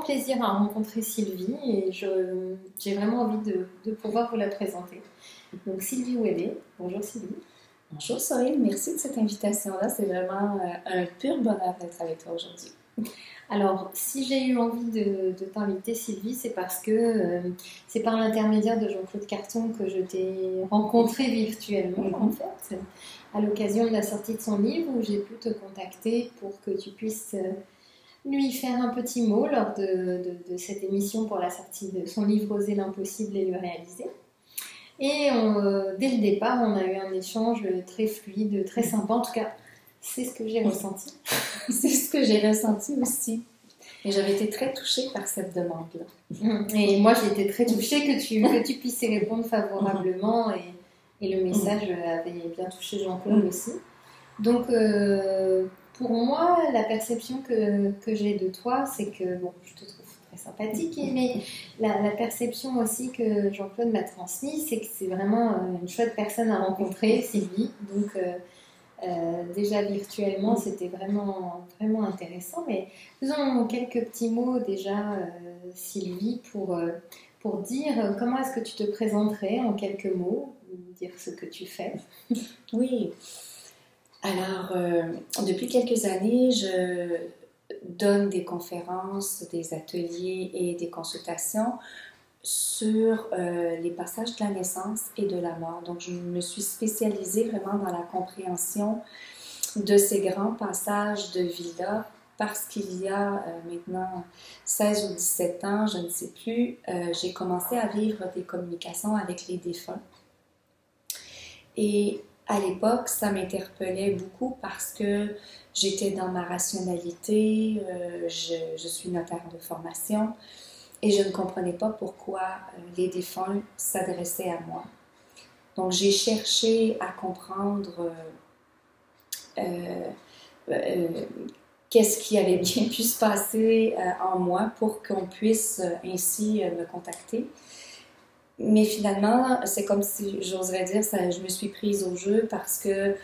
plaisir à rencontrer Sylvie et j'ai vraiment envie de pouvoir vous la présenter. Donc Sylvie Ouellet, bonjour Sylvie. Bonjour Sorine, merci de cette invitation-là. C'est vraiment un pur bonheur d'être avec toi aujourd'hui. Alors, si j'ai eu envie de t'inviter Sylvie, c'est parce que c'est par l'intermédiaire de Jean-Claude Carton que je t'ai rencontré virtuellement en fait, à l'occasion de la sortie de son livre où j'ai pu te contacter pour que tu puisses lui faire un petit mot lors de cette émission pour la sortie de son livre Oser l'impossible et le réaliser. Et dès le départ, on a eu un échange très fluide, très sympa. En tout cas, c'est ce que j'ai ressenti. C'est ce que j'ai ressenti aussi. Et j'avais été très touchée par cette demande-là. Et moi, j'ai été très touchée que tu puisses y répondre favorablement. Et le message avait bien touché Jean-Claude aussi. Donc, pour moi, la perception que j'ai de toi, c'est que, bon, je te trouve très sympathique, mais la perception aussi que Jean-Claude m'a transmise, c'est que c'est vraiment une chouette personne à rencontrer, Sylvie. Donc, déjà virtuellement, c'était vraiment, vraiment intéressant. Mais faisons quelques petits mots déjà, Sylvie, pour dire comment est-ce que tu te présenterais en quelques mots, dire ce que tu fais. Oui. Alors, depuis quelques années, je donne des conférences, des ateliers et des consultations sur les passages de la naissance et de la mort. Donc, je me suis spécialisée vraiment dans la compréhension de ces grands passages de vie-là parce qu'il y a maintenant 16 ou 17 ans, je ne sais plus, j'ai commencé à vivre des communications avec les défunts. Et à l'époque, ça m'interpellait beaucoup parce que j'étais dans ma rationalité, je suis notaire de formation et je ne comprenais pas pourquoi les défunts s'adressaient à moi. Donc j'ai cherché à comprendre qu'est-ce qui avait bien pu se passer en moi pour qu'on puisse ainsi me contacter. Mais finalement, c'est comme si, j'oserais dire, je me suis prise au jeu parce que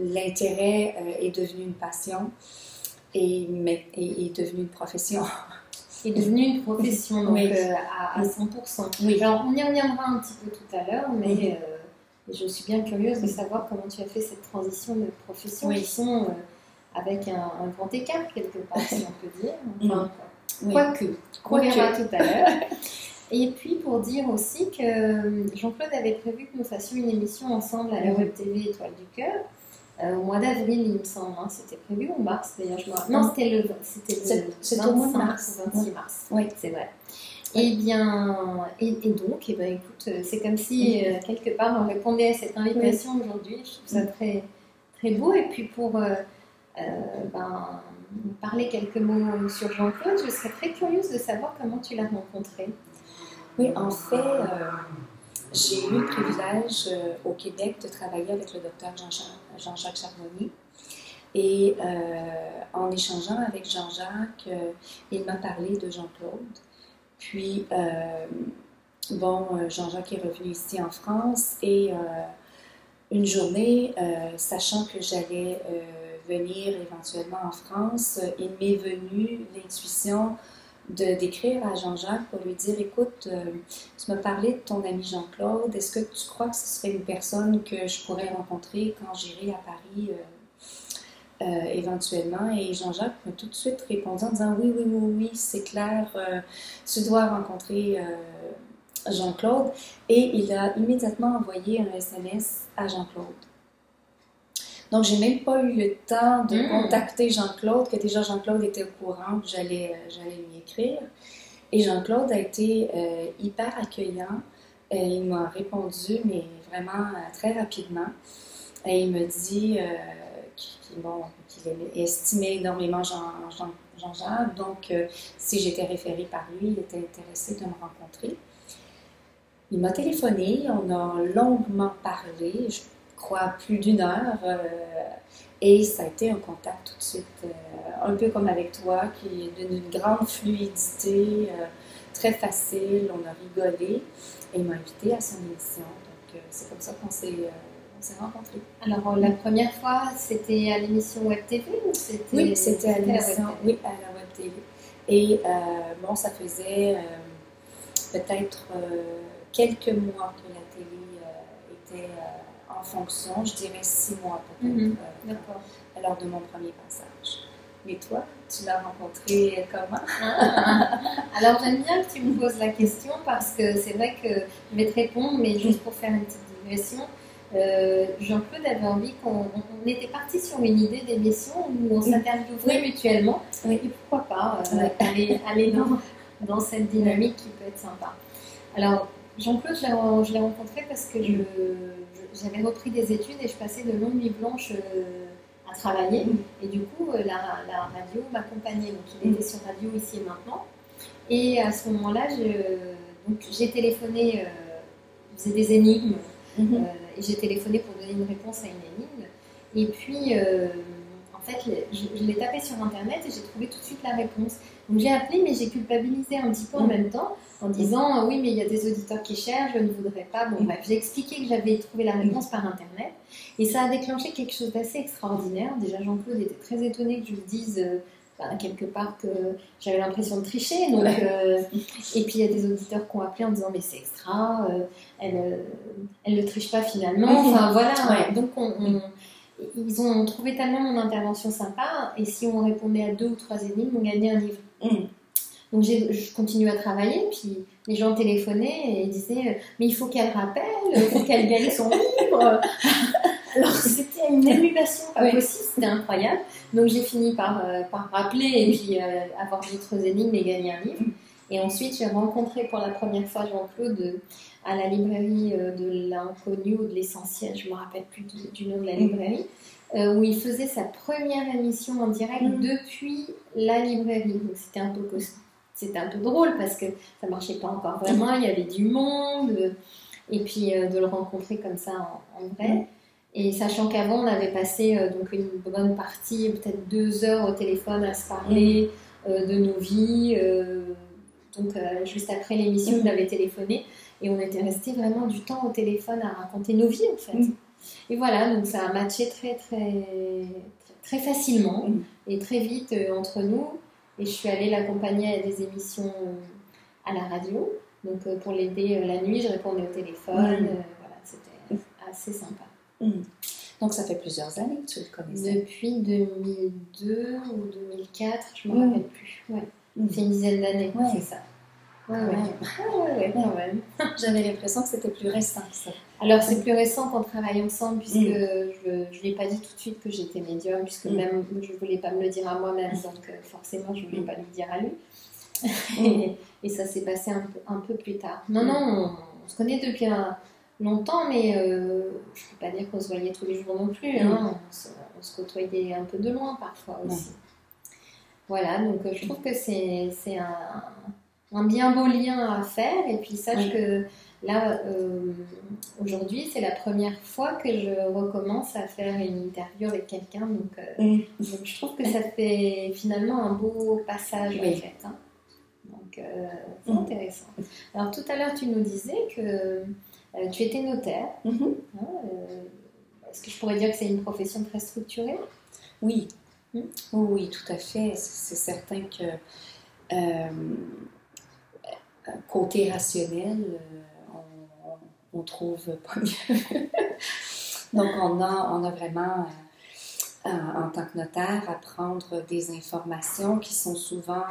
l'intérêt est devenu une passion et est devenu une profession. Est devenu une profession, donc oui. À 100%. Oui. Alors, on y reviendra un petit peu tout à l'heure, mais je suis bien curieuse de savoir comment tu as fait cette transition de profession qui sont avec un grand écart quelque part, si on peut dire. Enfin, quoique, on verra tout à l'heure. Et puis pour dire aussi que Jean-Claude avait prévu que nous fassions une émission ensemble à la Web TV Étoile du Cœur au mois d'avril, il me semble. Hein. C'était prévu ou mars d'ailleurs, non, c'était le 25 au mois de mars. Ou 26 mars. Oui, c'est vrai. Et bien, et donc, et ben, écoute, c'est comme si quelque part on répondait à cette invitation aujourd'hui. Je trouve ça très, très beau. Et puis pour parler quelques mots sur Jean-Claude, je serais très curieuse de savoir comment tu l'as rencontré. Oui, en fait, j'ai eu le privilège au Québec de travailler avec le docteur Jean-Jacques Charbonnier. Et en échangeant avec Jean-Jacques, il m'a parlé de Jean-Claude. Puis, Jean-Jacques est revenu ici en France et une journée, sachant que j'allais venir éventuellement en France, il m'est venu l'intuition d'écrire à Jean-Jacques pour lui dire « Écoute, tu m'as parlé de ton ami Jean-Claude, est-ce que tu crois que ce serait une personne que je pourrais rencontrer quand j'irai à Paris éventuellement ?» Et Jean-Jacques m'a tout de suite répondu en disant « Oui, c'est clair, tu dois rencontrer Jean-Claude. » Et il a immédiatement envoyé un SMS à Jean-Claude. Donc, j'ai même pas eu le temps de contacter Jean-Claude, que déjà Jean-Claude était au courant que j'allais lui écrire. Et Jean-Claude a été hyper accueillant. Il m'a répondu, mais vraiment très rapidement. Et il me dit qu'il estimait énormément Jean-Jacques. Donc, si j'étais référée par lui, il était intéressé de me rencontrer. Il m'a téléphoné, on a longuement parlé. Je crois plus d'1 heure et ça a été un contact tout de suite, un peu comme avec toi, qui est d'une grande fluidité, très facile, on a rigolé et il m'a invité à son émission, donc c'est comme ça qu'on s'est rencontrés. Alors la première fois c'était à l'émission Web TV ou c'était... Oui, c'était à l'émission, à la Web TV. Et bon, ça faisait peut-être quelques mois que la télé était en fonction, je dirais 6 mois peut-être, D'accord. lors de mon premier passage. Mais toi, tu l'as rencontré comment? Alors j'aime bien que tu me poses la question parce que c'est vrai que je vais te répondre, mais juste pour faire une petite digression, Jean-Claude avait envie qu'on était parti sur une idée d'émission où on s'interviewerait mutuellement. Oui. Et pourquoi pas aller dans cette dynamique qui peut être sympa. Alors Jean-Claude, je l'ai rencontré parce que j'avais repris des études et je passais de longues nuits blanches à travailler. Et du coup, la radio m'accompagnait. Donc, il était sur Radio Ici et Maintenant. Et à ce moment-là, j'ai téléphoné, je faisais des énigmes. Et j'ai téléphoné pour donner une réponse à une énigme. Et puis, en fait, je l'ai tapé sur Internet et j'ai trouvé tout de suite la réponse. Donc, j'ai appelé, mais j'ai culpabilisé un petit peu en même temps, en disant oui, mais il y a des auditeurs qui cherchent, je ne voudrais pas. Bon, bref, j'ai expliqué que j'avais trouvé la réponse par Internet. Et ça a déclenché quelque chose d'assez extraordinaire. Déjà, Jean-Claude était très étonné que je lui dise quelque part que j'avais l'impression de tricher. Donc, et puis, il y a des auditeurs qui ont appelé en disant mais c'est extra, elle ne triche pas finalement. Enfin, voilà. Ouais. Donc, ils ont trouvé tellement mon intervention sympa. Et si on répondait à 2 ou 3 énigmes, on gagnait un livre. Donc je continue à travailler, puis les gens téléphonaient et disaient mais il faut qu'elle rappelle, il faut qu'elle gagne son livre. Alors c'était une émulation pas possible, c'était incroyable. Donc j'ai fini par rappeler et puis avoir d'autres énigmes et gagner un livre. Et ensuite j'ai rencontré pour la première fois Jean-Claude à la librairie de l'Inconnu ou de l'Essentiel, je ne me rappelle plus du nom de la librairie, où il faisait sa première émission en direct depuis la librairie. Donc c'était un peu costaud. C'était un peu drôle parce que ça marchait pas encore vraiment, il y avait du monde, et puis de le rencontrer comme ça en vrai. Et sachant qu'avant, on avait passé donc une bonne partie, peut-être 2 heures au téléphone à se parler de nos vies. Donc juste après l'émission, on avait téléphoné et on était resté vraiment du temps au téléphone à raconter nos vies en fait. Et voilà, donc ça a matché très, très, très, très facilement et très vite entre nous. Et je suis allée l'accompagner à des émissions à la radio. Donc, pour l'aider la nuit, je répondais au téléphone. Voilà, c'était assez sympa. Donc, ça fait plusieurs années que tu le connaissais. Depuis 2002 ou 2004, je ne me rappelle plus. Ouais. C'est une dizaine d'années, c'est ça. Ouais, quand même. J'avais l'impression que c'était plus récent que ça. Alors, c'est plus récent qu'on travaille ensemble, puisque je ne lui ai pas dit tout de suite que j'étais médium, puisque même je ne voulais pas me le dire à moi-même, donc forcément, je ne voulais pas lui dire à lui. Et ça s'est passé un peu plus tard. Non, on se connaît depuis longtemps, mais je ne peux pas dire qu'on se voyait tous les jours non plus. Hein. On se côtoyait un peu de loin parfois aussi. Voilà, donc je trouve que c'est un bien beau lien à faire. Et puis sache que là, aujourd'hui, c'est la première fois que je recommence à faire une interview avec quelqu'un. Donc je trouve que ça fait finalement un beau passage en fait. Hein. Donc c'est intéressant. Alors tout à l'heure, tu nous disais que tu étais notaire. Est-ce que je pourrais dire que c'est une profession très structurée? Oui. Oui, tout à fait. C'est certain que côté rationnel, on trouve pas mieux. Donc, on a vraiment, en tant que notaire, à prendre des informations qui sont souvent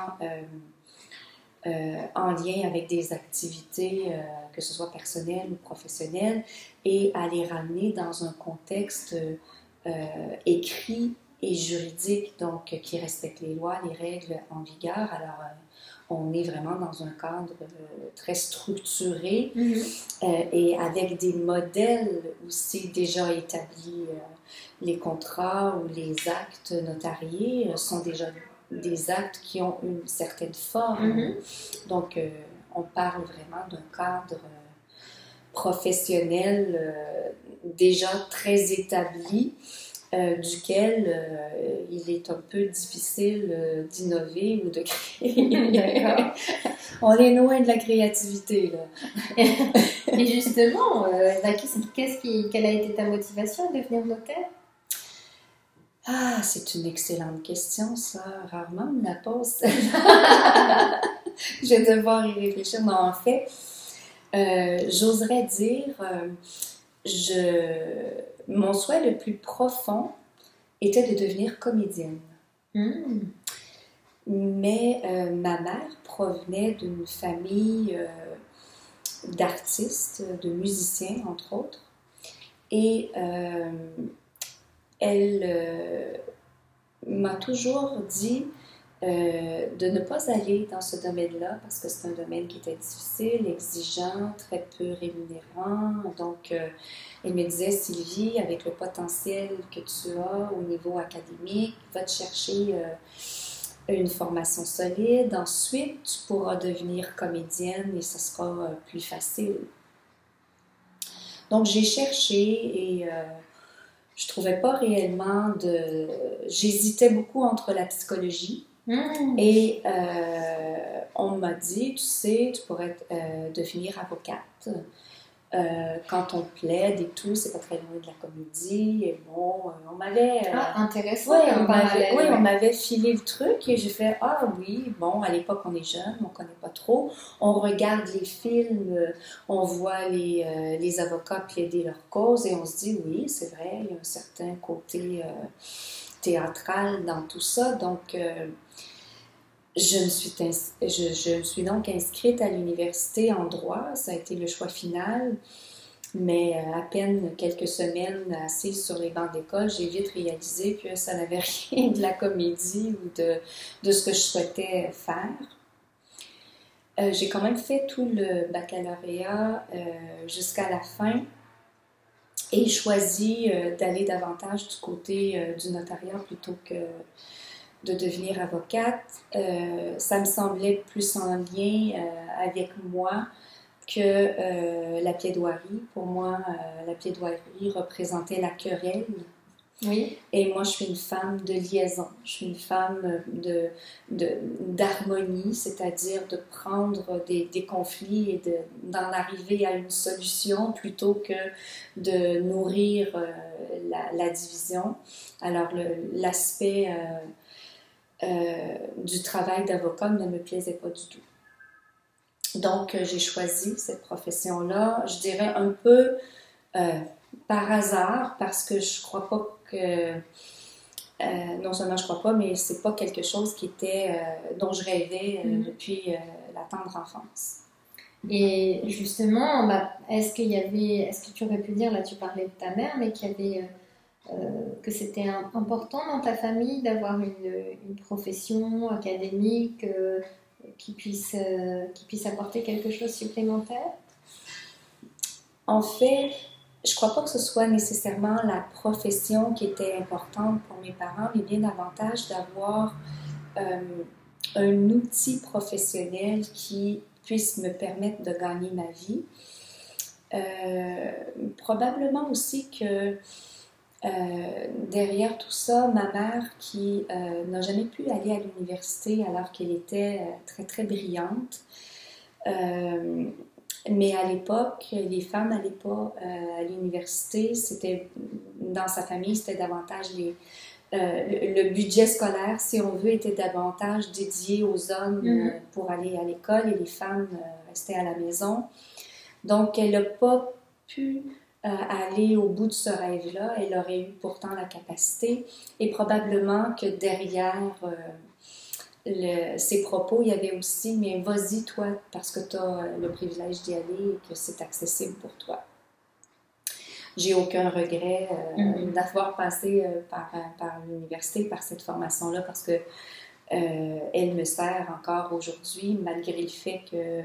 en lien avec des activités, que ce soit personnelles ou professionnelles, et à les ramener dans un contexte écrit et juridique, donc qui respecte les lois, les règles en vigueur. Alors, on est vraiment dans un cadre très structuré et avec des modèles aussi déjà établis. Les contrats ou les actes notariés sont déjà des actes qui ont une certaine forme. Donc, on parle vraiment d'un cadre professionnel déjà très établi, duquel il est un peu difficile d'innover ou de créer. D'accord. On est loin de la créativité, là. Et justement, quelle a été ta motivation à devenir notaire? Ah, c'est une excellente question, ça. Rarement on me la pose. Je vais devoir y réfléchir. Non, en fait, j'oserais dire, mon souhait le plus profond était de devenir comédienne. Mais ma mère provenait d'une famille d'artistes, de musiciens, entre autres. Et elle m'a toujours dit de ne pas aller dans ce domaine-là parce que c'est un domaine qui était difficile, exigeant, très peu rémunérant. Donc, elle me disait, Sylvie, avec le potentiel que tu as au niveau académique, va te chercher une formation solide. Ensuite, tu pourras devenir comédienne et ce sera plus facile. Donc, j'ai cherché et je trouvais pas réellement de... J'hésitais beaucoup entre la psychologie et on m'a dit, tu sais, tu pourrais devenir avocate. Quand on plaide et tout, c'est pas très loin de la comédie. Et bon, on m'avait... intéressant. Ouais, on m'avait filé le truc et j'ai fait, ah oui, bon, à l'époque, on est jeune, on connaît pas trop. On regarde les films, on voit les avocats plaider leur cause et on se dit, oui, c'est vrai, il y a un certain côté théâtral dans tout ça. Donc, je me suis donc inscrite à l'université en droit. Ça a été le choix final. Mais à peine quelques semaines assise sur les bancs d'école, j'ai vite réalisé que ça n'avait rien de la comédie ou de ce que je souhaitais faire. J'ai quand même fait tout le baccalauréat jusqu'à la fin et choisi d'aller davantage du côté du notariat plutôt que de devenir avocate. Ça me semblait plus en lien avec moi que la plaidoirie. Pour moi, la plaidoirie représentait la querelle. Oui. Et moi, je suis une femme de liaison. Je suis une femme d'harmonie, c'est-à-dire de prendre des conflits et d'en arriver à une solution plutôt que de nourrir la division. Alors, l'aspect du travail d'avocat ne me plaisait pas du tout. Donc, j'ai choisi cette profession-là, je dirais un peu par hasard, parce que je crois pas que... non seulement je crois pas, mais c'est pas quelque chose qui était, dont je rêvais depuis la tendre enfance. Et justement, est-ce que tu aurais pu dire, là tu parlais de ta mère, mais qu'il y avait... que c'était important dans ta famille d'avoir une profession académique qui puisse apporter quelque chose de supplémentaire? En fait, je crois pas que ce soit nécessairement la profession qui était importante pour mes parents, mais bien davantage d'avoir un outil professionnel qui puisse me permettre de gagner ma vie. Probablement aussi que derrière tout ça, ma mère qui n'a jamais pu aller à l'université alors qu'elle était très très brillante. Mais à l'époque, les femmes n'allaient pas à l'université. C'était, dans sa famille, c'était davantage le budget scolaire, si on veut, était davantage dédié aux hommes pour aller à l'école et les femmes restaient à la maison. Donc, elle n'a pas pu aller au bout de ce rêve-là. Elle aurait eu pourtant la capacité et probablement que derrière ses propos, il y avait aussi « mais vas-y toi, parce que tu as le privilège d'y aller et que c'est accessible pour toi ». J'ai aucun regret d'avoir passé par l'université, par cette formation-là, parce que elle me sert encore aujourd'hui, malgré le fait que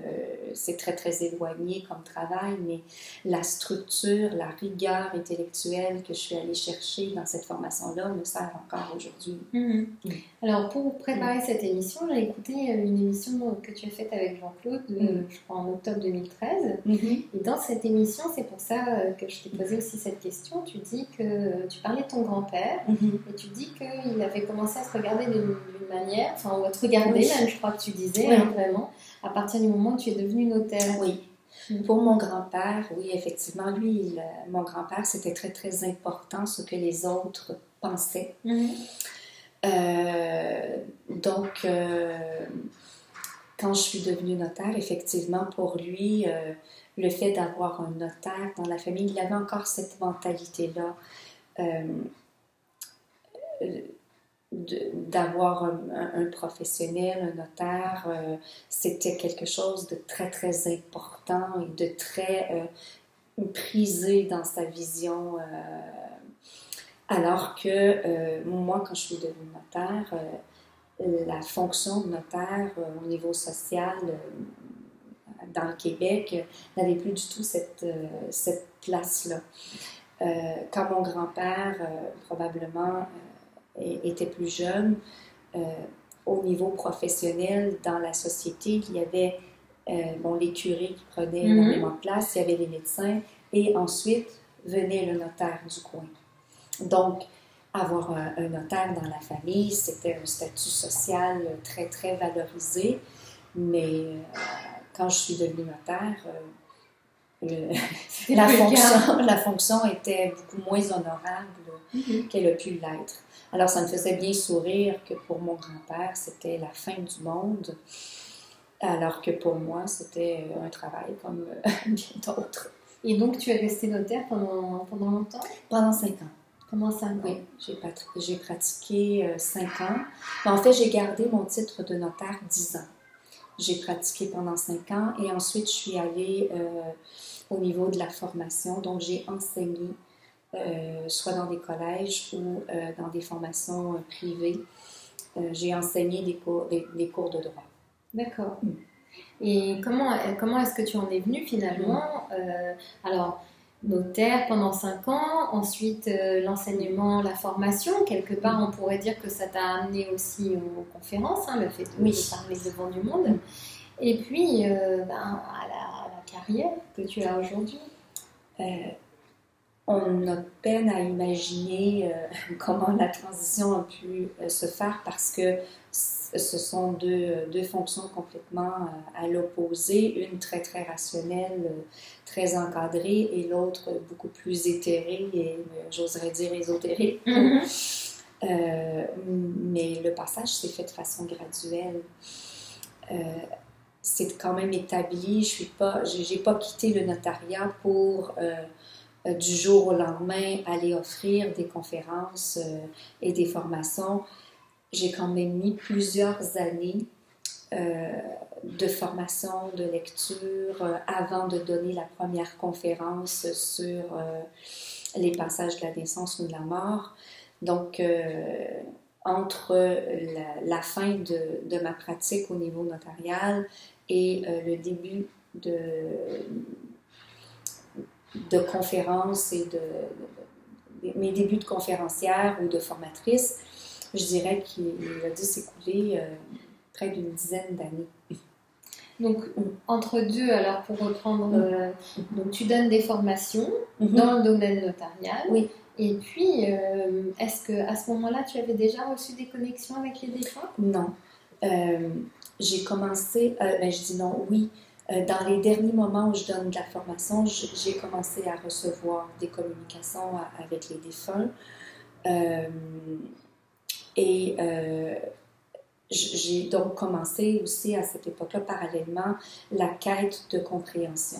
c'est très, très éloigné comme travail, mais la structure, la rigueur intellectuelle que je suis allée chercher dans cette formation-là me sert encore aujourd'hui. Alors, pour préparer cette émission, j'ai écouté une émission que tu as faite avec Jean-Claude, je crois en octobre 2013. Et dans cette émission, c'est pour ça que je t'ai posé aussi cette question. Tu dis que tu parlais de ton grand-père et tu dis qu'il avait commencé à se regarder d'une manière, enfin, on va te regarder même, je crois que tu disais, vraiment, à partir du moment où tu es devenue notaire. Oui. Pour mon grand-père, oui, effectivement, lui, mon grand-père, c'était très, très important ce que les autres pensait. Mhm. Donc, quand je suis devenue notaire, effectivement, pour lui, le fait d'avoir un notaire dans la famille, il avait encore cette mentalité-là. D'avoir un professionnel, un notaire, c'était quelque chose de très, très important et de très prisé dans sa vision. Alors que moi, quand je suis devenue notaire, la fonction de notaire au niveau social dans le Québec n'avait plus du tout cette place-là. Quand mon grand-père, probablement, était plus jeune, au niveau professionnel, dans la société, il y avait les curés qui prenaient énormément de place, il y avait les médecins, et ensuite venait le notaire du coin. Donc, avoir un notaire dans la famille, c'était un statut social très, très valorisé, mais quand je suis devenue notaire, la fonction était beaucoup moins honorable qu'elle a pu l'être. Alors, ça me faisait bien sourire que pour mon grand-père, c'était la fin du monde, alors que pour moi, c'était un travail comme bien d'autres. Et donc, tu es restée notaire pendant longtemps? Pendant 5 ans. Pendant 5 ans? Oui, j'ai pratiqué 5 ans. Mais en fait, j'ai gardé mon titre de notaire 10 ans. J'ai pratiqué pendant 5 ans et ensuite, je suis allée au niveau de la formation. Donc, j'ai enseigné soit dans des collèges ou dans des formations privées. J'ai enseigné des cours de droit. D'accord. Et comment est-ce que tu en es venue finalement? Alors, notaire pendant 5 ans, ensuite l'enseignement, la formation, quelque part on pourrait dire que ça t'a amené aussi aux conférences, le fait de parler devant du monde. Et puis à la carrière que tu as aujourd'hui. On a peine à imaginer comment la transition a pu se faire parce que ce sont deux fonctions complètement à l'opposé, une très très rationnelle, très encadrée et l'autre beaucoup plus éthérée et j'oserais dire ésotérique. Mais le passage s'est fait de façon graduelle. C'est quand même établi, j'ai pas quitté le notariat pour du jour au lendemain aller offrir des conférences et des formations. J'ai quand même mis plusieurs années de formation, de lecture, avant de donner la première conférence sur les passages de la naissance ou de la mort. Donc, entre la fin de ma pratique au niveau notarial et le début de conférences et mes débuts de conférencière ou de formatrice, je dirais qu'il a dû s'écouler près d'une dizaine d'années. Donc, entre deux, alors pour reprendre, donc tu donnes des formations dans le domaine notarial. Oui. Et puis, est-ce qu'à ce moment-là, tu avais déjà reçu des connexions avec les défunts? Non. J'ai commencé, je dis non, oui. Dans les derniers moments où je donne de la formation, j'ai commencé à recevoir des communications avec les défunts. J'ai donc commencé aussi à cette époque-là, parallèlement, la quête de compréhension.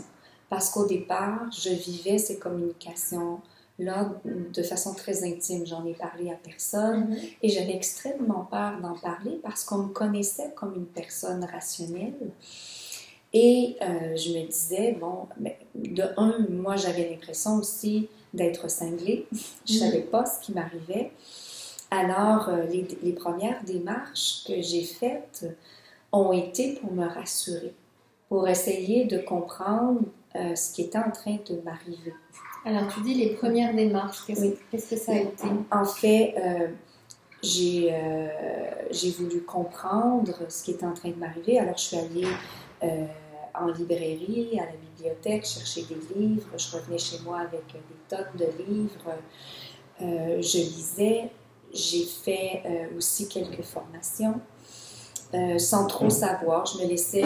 Parce qu'au départ, je vivais ces communications-là de façon très intime. J'en ai parlé à personne et j'avais extrêmement peur d'en parler parce qu'on me connaissait comme une personne rationnelle. Et je me disais, moi j'avais l'impression aussi d'être cinglée. Je ne savais pas ce qui m'arrivait. Alors, les premières démarches que j'ai faites ont été pour me rassurer, pour essayer de comprendre ce qui était en train de m'arriver. Alors, tu dis les premières démarches, qu'est-ce que ça a été? En fait, j'ai voulu comprendre ce qui était en train de m'arriver. Alors, je suis allée en librairie, à la bibliothèque, chercher des livres. Je revenais chez moi avec des tonnes de livres. Je lisais. J'ai fait aussi quelques formations sans trop savoir. Je me laissais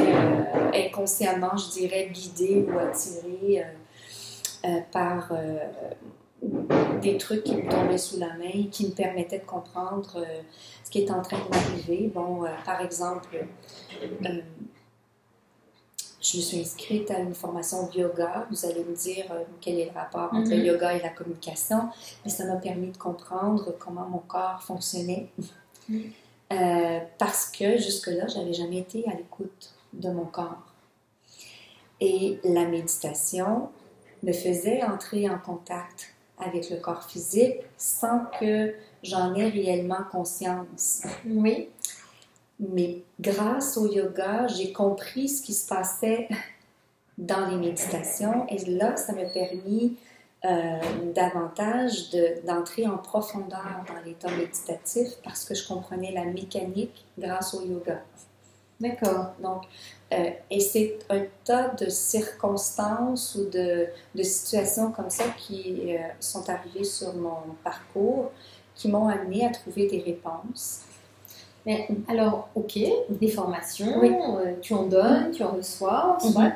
inconsciemment, je dirais, guider ou attirer par des trucs qui me tombaient sous la main, qui me permettaient de comprendre ce qui est en train de m'arriver. Bon, par exemple, je me suis inscrite à une formation de yoga. Vous allez me dire quel est le rapport entre le yoga et la communication, mais ça m'a permis de comprendre comment mon corps fonctionnait. Parce que jusque-là, je n'avais jamais été à l'écoute de mon corps. Et la méditation me faisait entrer en contact avec le corps physique sans que j'en ai réellement conscience. Oui. Mais grâce au yoga, j'ai compris ce qui se passait dans les méditations et là, ça m'a permis davantage d'entrer en profondeur dans l'état méditatif parce que je comprenais la mécanique grâce au yoga. D'accord. Donc, et c'est un tas de circonstances ou de situations comme ça qui sont arrivées sur mon parcours qui m'ont amené à trouver des réponses. Mais alors, ok, des formations, oui. Tu en donnes, tu en reçois, soit.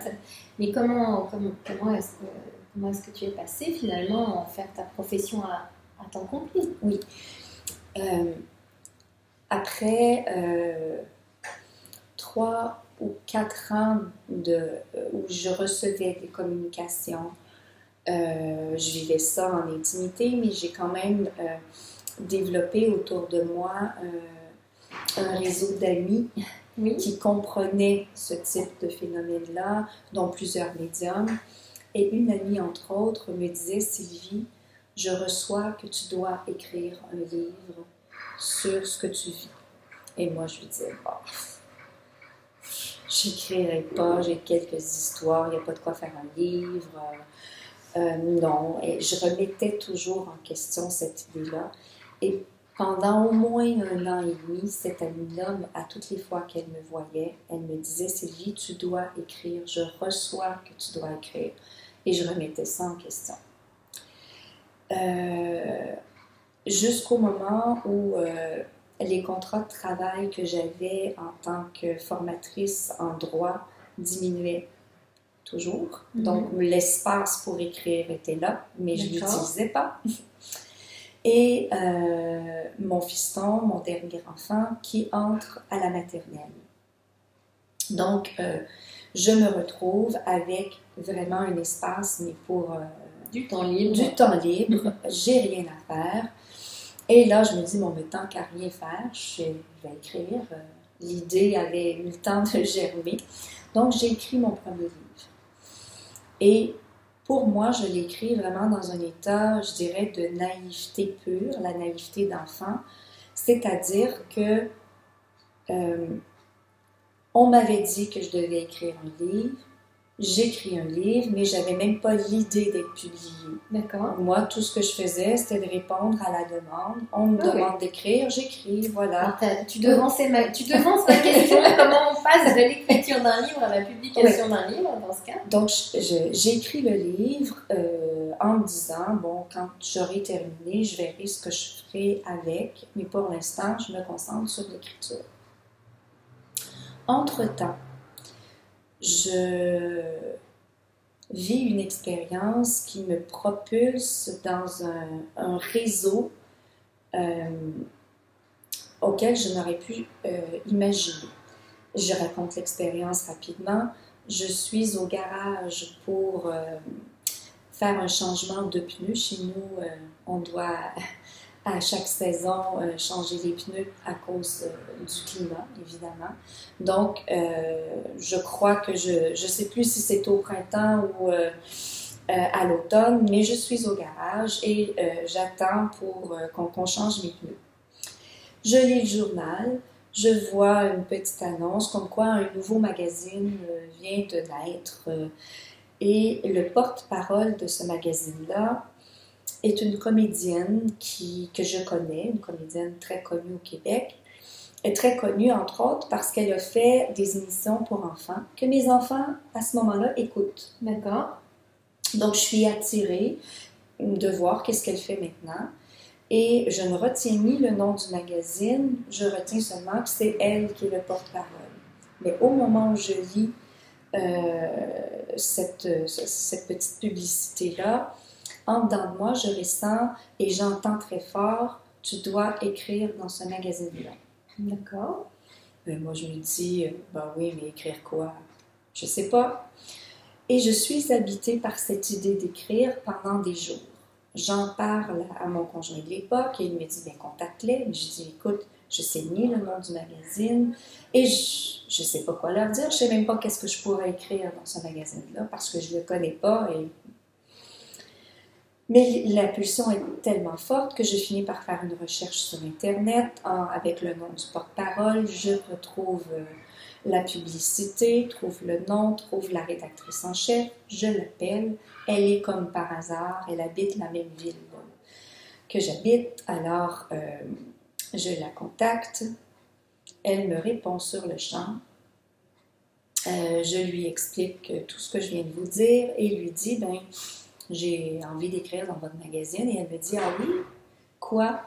Mais comment est-ce que tu es passée finalement en faire ta profession à temps complet? Oui. Après 3 ou 4 ans où je recevais des communications, je vivais ça en intimité, mais j'ai quand même développé autour de moi un réseau d'amis qui comprenaient ce type de phénomène-là, dont plusieurs médiums. Et une amie, entre autres, me disait « Sylvie, je reçois que tu dois écrire un livre sur ce que tu vis. » Et moi, je lui disais « Bah, j'écrirai pas, j'ai quelques histoires, il n'y a pas de quoi faire un livre. Non. » Et je remettais toujours en question cette idée-là. Et pendant au moins 1 an et demi, cette amie-là, à toutes les fois qu'elle me voyait, elle me disait « Sylvie, tu dois écrire, je reçois que tu dois écrire. » Et je remettais ça en question. Jusqu'au moment où les contrats de travail que j'avais en tant que formatrice en droit diminuaient toujours. Donc, l'espace pour écrire était là, mais je ne l'utilisais pas. Et mon fiston, mon dernier enfant, qui entre à la maternelle. Donc, je me retrouve avec vraiment un espace, mais pour du temps libre. Du temps libre, j'ai rien à faire. Et là, je me dis, bon, mais tant qu'à rien faire, je vais écrire. L'idée avait eu le temps de germer. Donc, j'ai écrit mon premier livre. Et pour moi, je l'ai écrit vraiment dans un état, je dirais, de naïveté pure, la naïveté d'enfant. C'est-à-dire que on m'avait dit que je devais écrire un livre. J'écris un livre, mais je n'avais même pas l'idée d'être publié. D'accord. Moi, tout ce que je faisais, c'était de répondre à la demande. On me demande d'écrire, j'écécris, voilà. Alors, tu devances ma question. Comment on passe de l'écriture d'un livre à la publication d'un livre, dans ce cas? Donc, j'ai écrit le livre en me disant, bon, quand j'aurai terminé, je verrai ce que je ferai avec, mais pour l'instant, je me concentre sur l'écriture. Entre-temps, je vis une expérience qui me propulse dans un réseau auquel je n'aurais pu imaginer. Je raconte l'expérience rapidement. Je suis au garage pour faire un changement de pneus. Chez nous, on doit à chaque saison changer les pneus à cause du climat, évidemment. Donc, je crois que je ne sais plus si c'est au printemps ou à l'automne, mais je suis au garage et j'attends pour qu'on change mes pneus. Je lis le journal, je vois une petite annonce comme quoi un nouveau magazine vient de naître et le porte-parole de ce magazine-là est une comédienne que je connais, une comédienne très connue au Québec. Elle est très connue, entre autres, parce qu'elle a fait des émissions pour enfants que mes enfants, à ce moment-là, écoutent. D'accord. Donc, je suis attirée de voir qu'est-ce qu'elle fait maintenant. Et je ne retiens ni le nom du magazine, je retiens seulement que c'est elle qui est le porte-parole. Mais au moment où je lis cette petite publicité-là, En dedans de moi, je ressens et j'entends très fort, tu dois écrire dans ce magazine-là. D'accord. Moi, je me dis, ben oui, mais écrire quoi? Je sais pas. Et je suis habitée par cette idée d'écrire pendant des jours. J'en parle à mon conjoint de l'époque et il me dit, bien, contacte-les. Mais je dis, écoute, je sais ni le nom du magazine et je sais pas quoi leur dire. Je sais même pas qu'est-ce que je pourrais écrire dans ce magazine-là parce que je le connais pas. Mais la pulsion est tellement forte que je finis par faire une recherche sur Internet avec le nom du porte-parole. Je retrouve la publicité, trouve le nom, trouve la rédactrice en chef, je l'appelle. Elle est comme par hasard, elle habite la même ville que j'habite. Alors, je la contacte. Elle me répond sur le champ. Je lui explique tout ce que je viens de vous dire et lui dis, ben, j'ai envie d'écrire dans votre magazine. Et elle me dit, ah oui, quoi?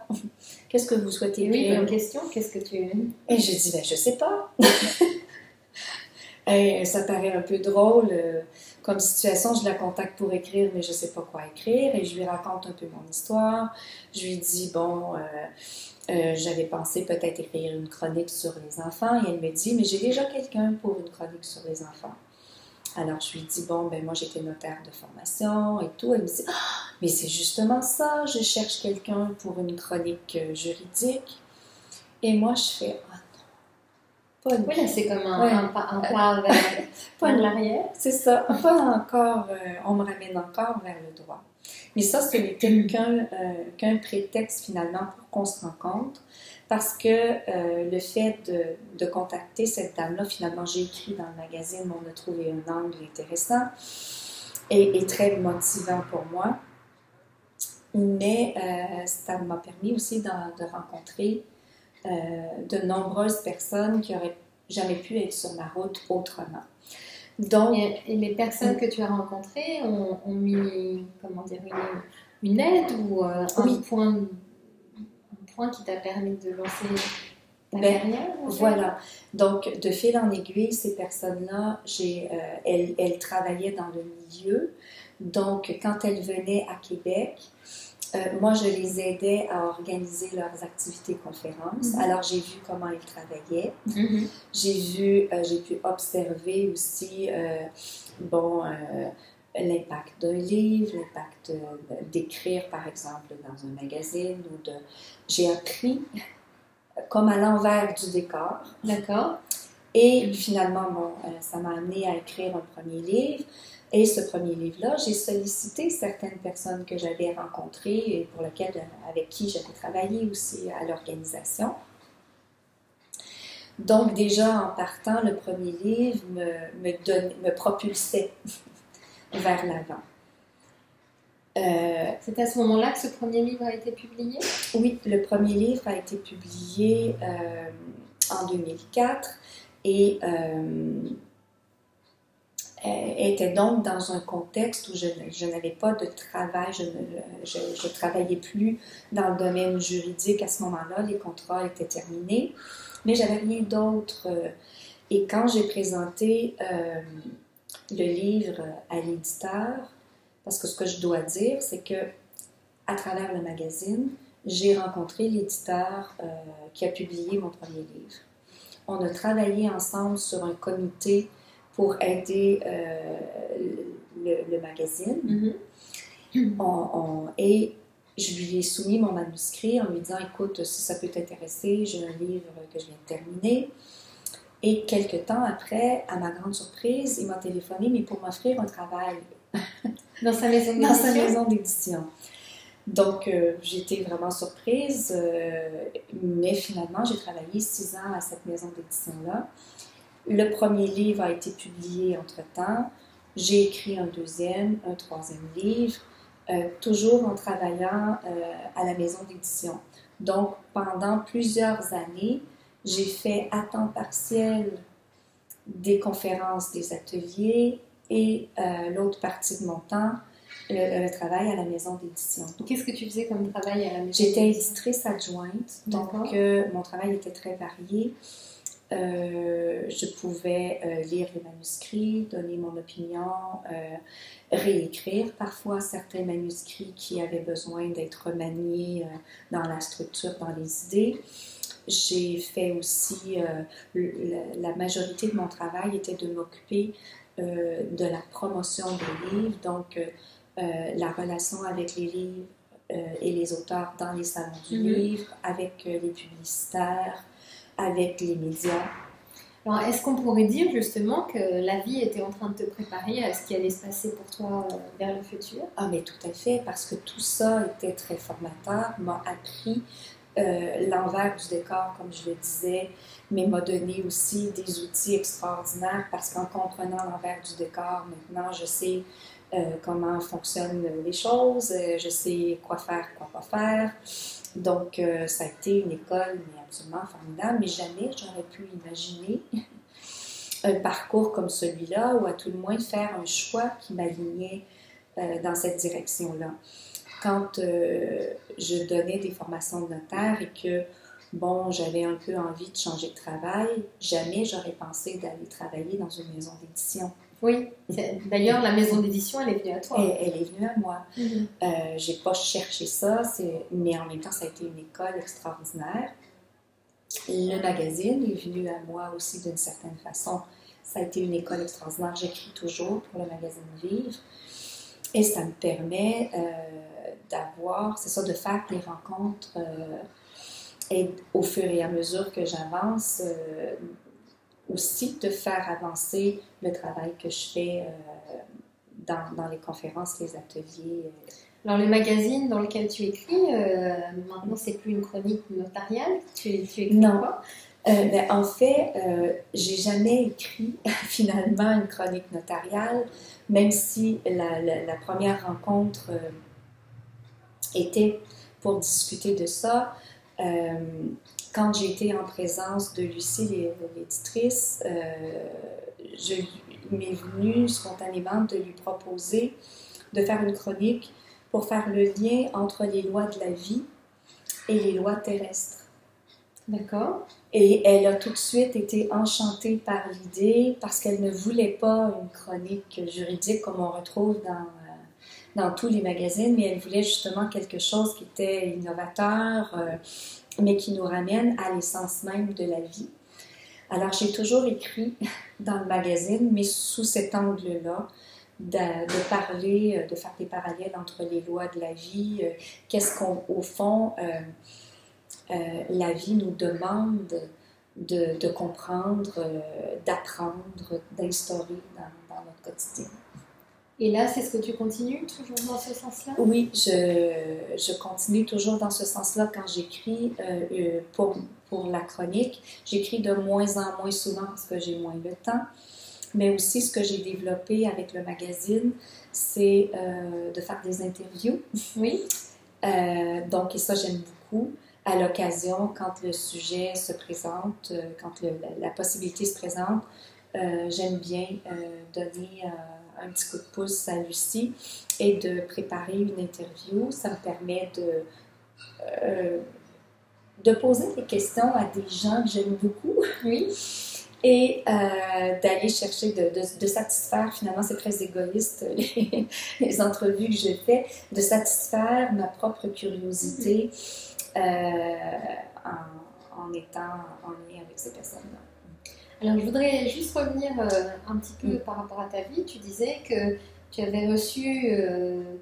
Qu'est-ce que vous souhaitez écrire? Oui, bonne question. Qu'est-ce que tu... Et je dis, ben, je sais pas. Et ça paraît un peu drôle comme situation. Je la contacte pour écrire, mais je sais pas quoi écrire. Et je lui raconte un peu mon histoire. Je lui dis, bon, j'avais pensé peut-être écrire une chronique sur les enfants. Et elle me dit, mais j'ai déjà quelqu'un pour une chronique sur les enfants. Alors, je lui dis, bon, ben moi, j'étais notaire de formation et tout. Elle me dit, ah, mais c'est justement ça, je cherche quelqu'un pour une chronique juridique. Et moi, je fais, ah non, pas une... Oui, là, c'est comme un pas vers pas de l'arrière. C'est ça, pas encore, on me ramène encore vers le droit. Mais ça, ce n'était qu'un prétexte finalement pour qu'on se rencontre. Parce que le fait de contacter cette dame-là, finalement, j'ai écrit dans le magazine, on a trouvé un angle intéressant et très motivant pour moi. Mais ça m'a permis aussi de rencontrer de nombreuses personnes qui n'auraient jamais pu être sur ma route autrement. Donc, et les personnes que tu as rencontrées ont mis, comment dire, une aide ou un point qui t'a permis de lancer ta carrière? Voilà. Donc, de fil en aiguille, ces personnes-là, elles travaillaient dans le milieu. Donc, quand elles venaient à Québec, moi, je les aidais à organiser leurs activités conférences. Mm-hmm. Alors, j'ai vu comment ils travaillaient. Mm-hmm. J'ai pu observer aussi, l'impact d'un livre, l'impact d'écrire, par exemple, dans un magazine. J'ai appris comme à l'envers du décor. D'accord. Et finalement, ça m'a amené à écrire un premier livre. Et ce premier livre-là, j'ai sollicité certaines personnes que j'avais rencontrées et avec qui j'avais travaillé aussi à l'organisation. Donc déjà, en partant, le premier livre me propulsait vers l'avant. C'est à ce moment-là que ce premier livre a été publié? Oui, le premier livre a été publié en 2004 et était donc dans un contexte où je n'avais pas de travail, je travaillais plus dans le domaine juridique à ce moment-là, les contrats étaient terminés, mais j'avais rien d'autre. Et quand j'ai présenté le livre à l'éditeur, parce que ce que je dois dire, c'est que à travers le magazine, j'ai rencontré l'éditeur qui a publié mon premier livre. On a travaillé ensemble sur un comité pour aider le magazine. Mm-hmm. Et je lui ai soumis mon manuscrit en lui disant, écoute, si ça peut t'intéresser, j'ai un livre que je viens de terminer. Et quelques temps après, à ma grande surprise, il m'a téléphoné, mais pour m'offrir un travail. Dans sa maison d'édition? Dans sa maison d'édition. Donc, j'étais vraiment surprise, mais finalement, j'ai travaillé 6 ans à cette maison d'édition-là. Le premier livre a été publié entre-temps. J'ai écrit un deuxième, un troisième livre, toujours en travaillant à la maison d'édition. Donc, pendant plusieurs années, j'ai fait à temps partiel des conférences, des ateliers et l'autre partie de mon temps, le travail à la maison d'édition. Qu'est-ce que tu faisais comme travail à la maison? J'étais éditrice adjointe, donc mon travail était très varié. Je pouvais lire les manuscrits, donner mon opinion, réécrire parfois certains manuscrits qui avaient besoin d'être remaniés dans la structure, dans les idées. J'ai fait aussi, la majorité de mon travail était de m'occuper de la promotion des livres, donc la relation avec les livres et les auteurs dans les salons du livre, avec les publicitaires, avec les médias. Alors, est-ce qu'on pourrait dire justement que la vie était en train de te préparer à ce qui allait se passer pour toi vers le futur? Ah, mais tout à fait, parce que tout ça était très formateur, m'a appris l'envers du décor, comme je le disais, mais m'a donné aussi des outils extraordinaires, parce qu'en comprenant l'envers du décor, maintenant, je sais comment fonctionnent les choses, je sais quoi faire, quoi pas faire. Donc, ça a été une école mais absolument formidable, mais jamais j'aurais pu imaginer un parcours comme celui-là, ou à tout le moins faire un choix qui m'alignait dans cette direction-là. Quand je donnais des formations de notaire et que, bon, j'avais un peu envie de changer de travail, jamais j'aurais pensé d'aller travailler dans une maison d'édition. Oui, d'ailleurs, la maison d'édition, elle est venue à toi. Elle est venue à moi. J'ai pas cherché ça, mais en même temps, ça a été une école extraordinaire. Le magazine est venu à moi aussi d'une certaine façon. Ça a été une école extraordinaire. J'écris toujours pour le magazine Vivre. Et ça me permet d'avoir, c'est ça, de faire des rencontres et au fur et à mesure que j'avance, aussi de faire avancer le travail que je fais dans les conférences, les ateliers. Alors, le magazine dans lequel tu écris, maintenant, c'est plus une chronique notariale. Tu écris non. quoi? En fait, j'ai jamais écrit finalement une chronique notariale, même si la première rencontre était pour discuter de ça. Quand j'ai été en présence de Lucie, l'éditrice, il m'est venu spontanément de lui proposer de faire une chronique pour faire le lien entre les lois de la vie et les lois terrestres. D'accord. Et elle a tout de suite été enchantée par l'idée parce qu'elle ne voulait pas une chronique juridique comme on retrouve dans tous les magazines, mais elle voulait justement quelque chose qui était innovateur, mais qui nous ramène à l'essence même de la vie. Alors, j'ai toujours écrit dans le magazine, mais sous cet angle-là, de parler, de faire des parallèles entre les lois de la vie, qu'est-ce qu'au fond, la vie nous demande de comprendre, d'apprendre, d'instaurer dans notre quotidien. Et là, c'est ce que tu continues toujours dans ce sens-là? Oui, je continue toujours dans ce sens-là quand j'écris pour la chronique. J'écris de moins en moins souvent parce que j'ai moins de temps. Mais aussi, ce que j'ai développé avec le magazine, c'est de faire des interviews. Oui. Donc, et ça, j'aime beaucoup. À l'occasion, quand le sujet se présente, quand la possibilité se présente, j'aime bien donner un petit coup de pouce à Lucie et de préparer une interview. Ça me permet de poser des questions à des gens que j'aime beaucoup. Oui. Et d'aller chercher, de satisfaire, finalement c'est très égoïste les entrevues que je fais, de satisfaire ma propre curiosité en étant en lien avec ces personnes-là. Alors je voudrais juste revenir un petit peu par rapport à ta vie. Tu disais que tu avais reçu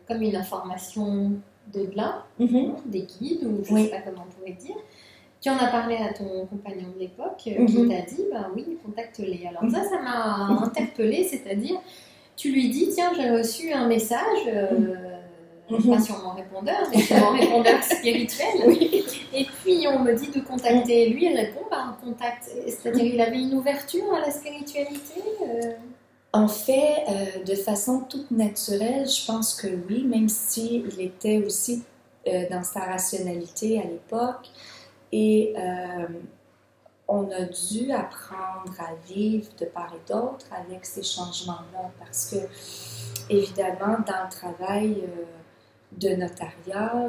comme une information de là, des guides, ou je ne sais pas comment on pourrait dire. Tu en as parlé à ton compagnon de l'époque qui t'a dit, ben oui, contacte-les. Alors ça m'a interpellée, c'est-à-dire, tu lui dis, tiens, j'ai reçu un message, pas sur mon répondeur, mais sur mon répondeur spirituel. Et puis on me dit de contacter. Lui, il répond, ben contacte. C'est-à-dire, il avait une ouverture à la spiritualité En fait, de façon toute naturelle, je pense que oui, même s'il était aussi dans sa rationalité à l'époque. Et on a dû apprendre à vivre de part et d'autre avec ces changements-là parce que, évidemment, dans le travail de notariat,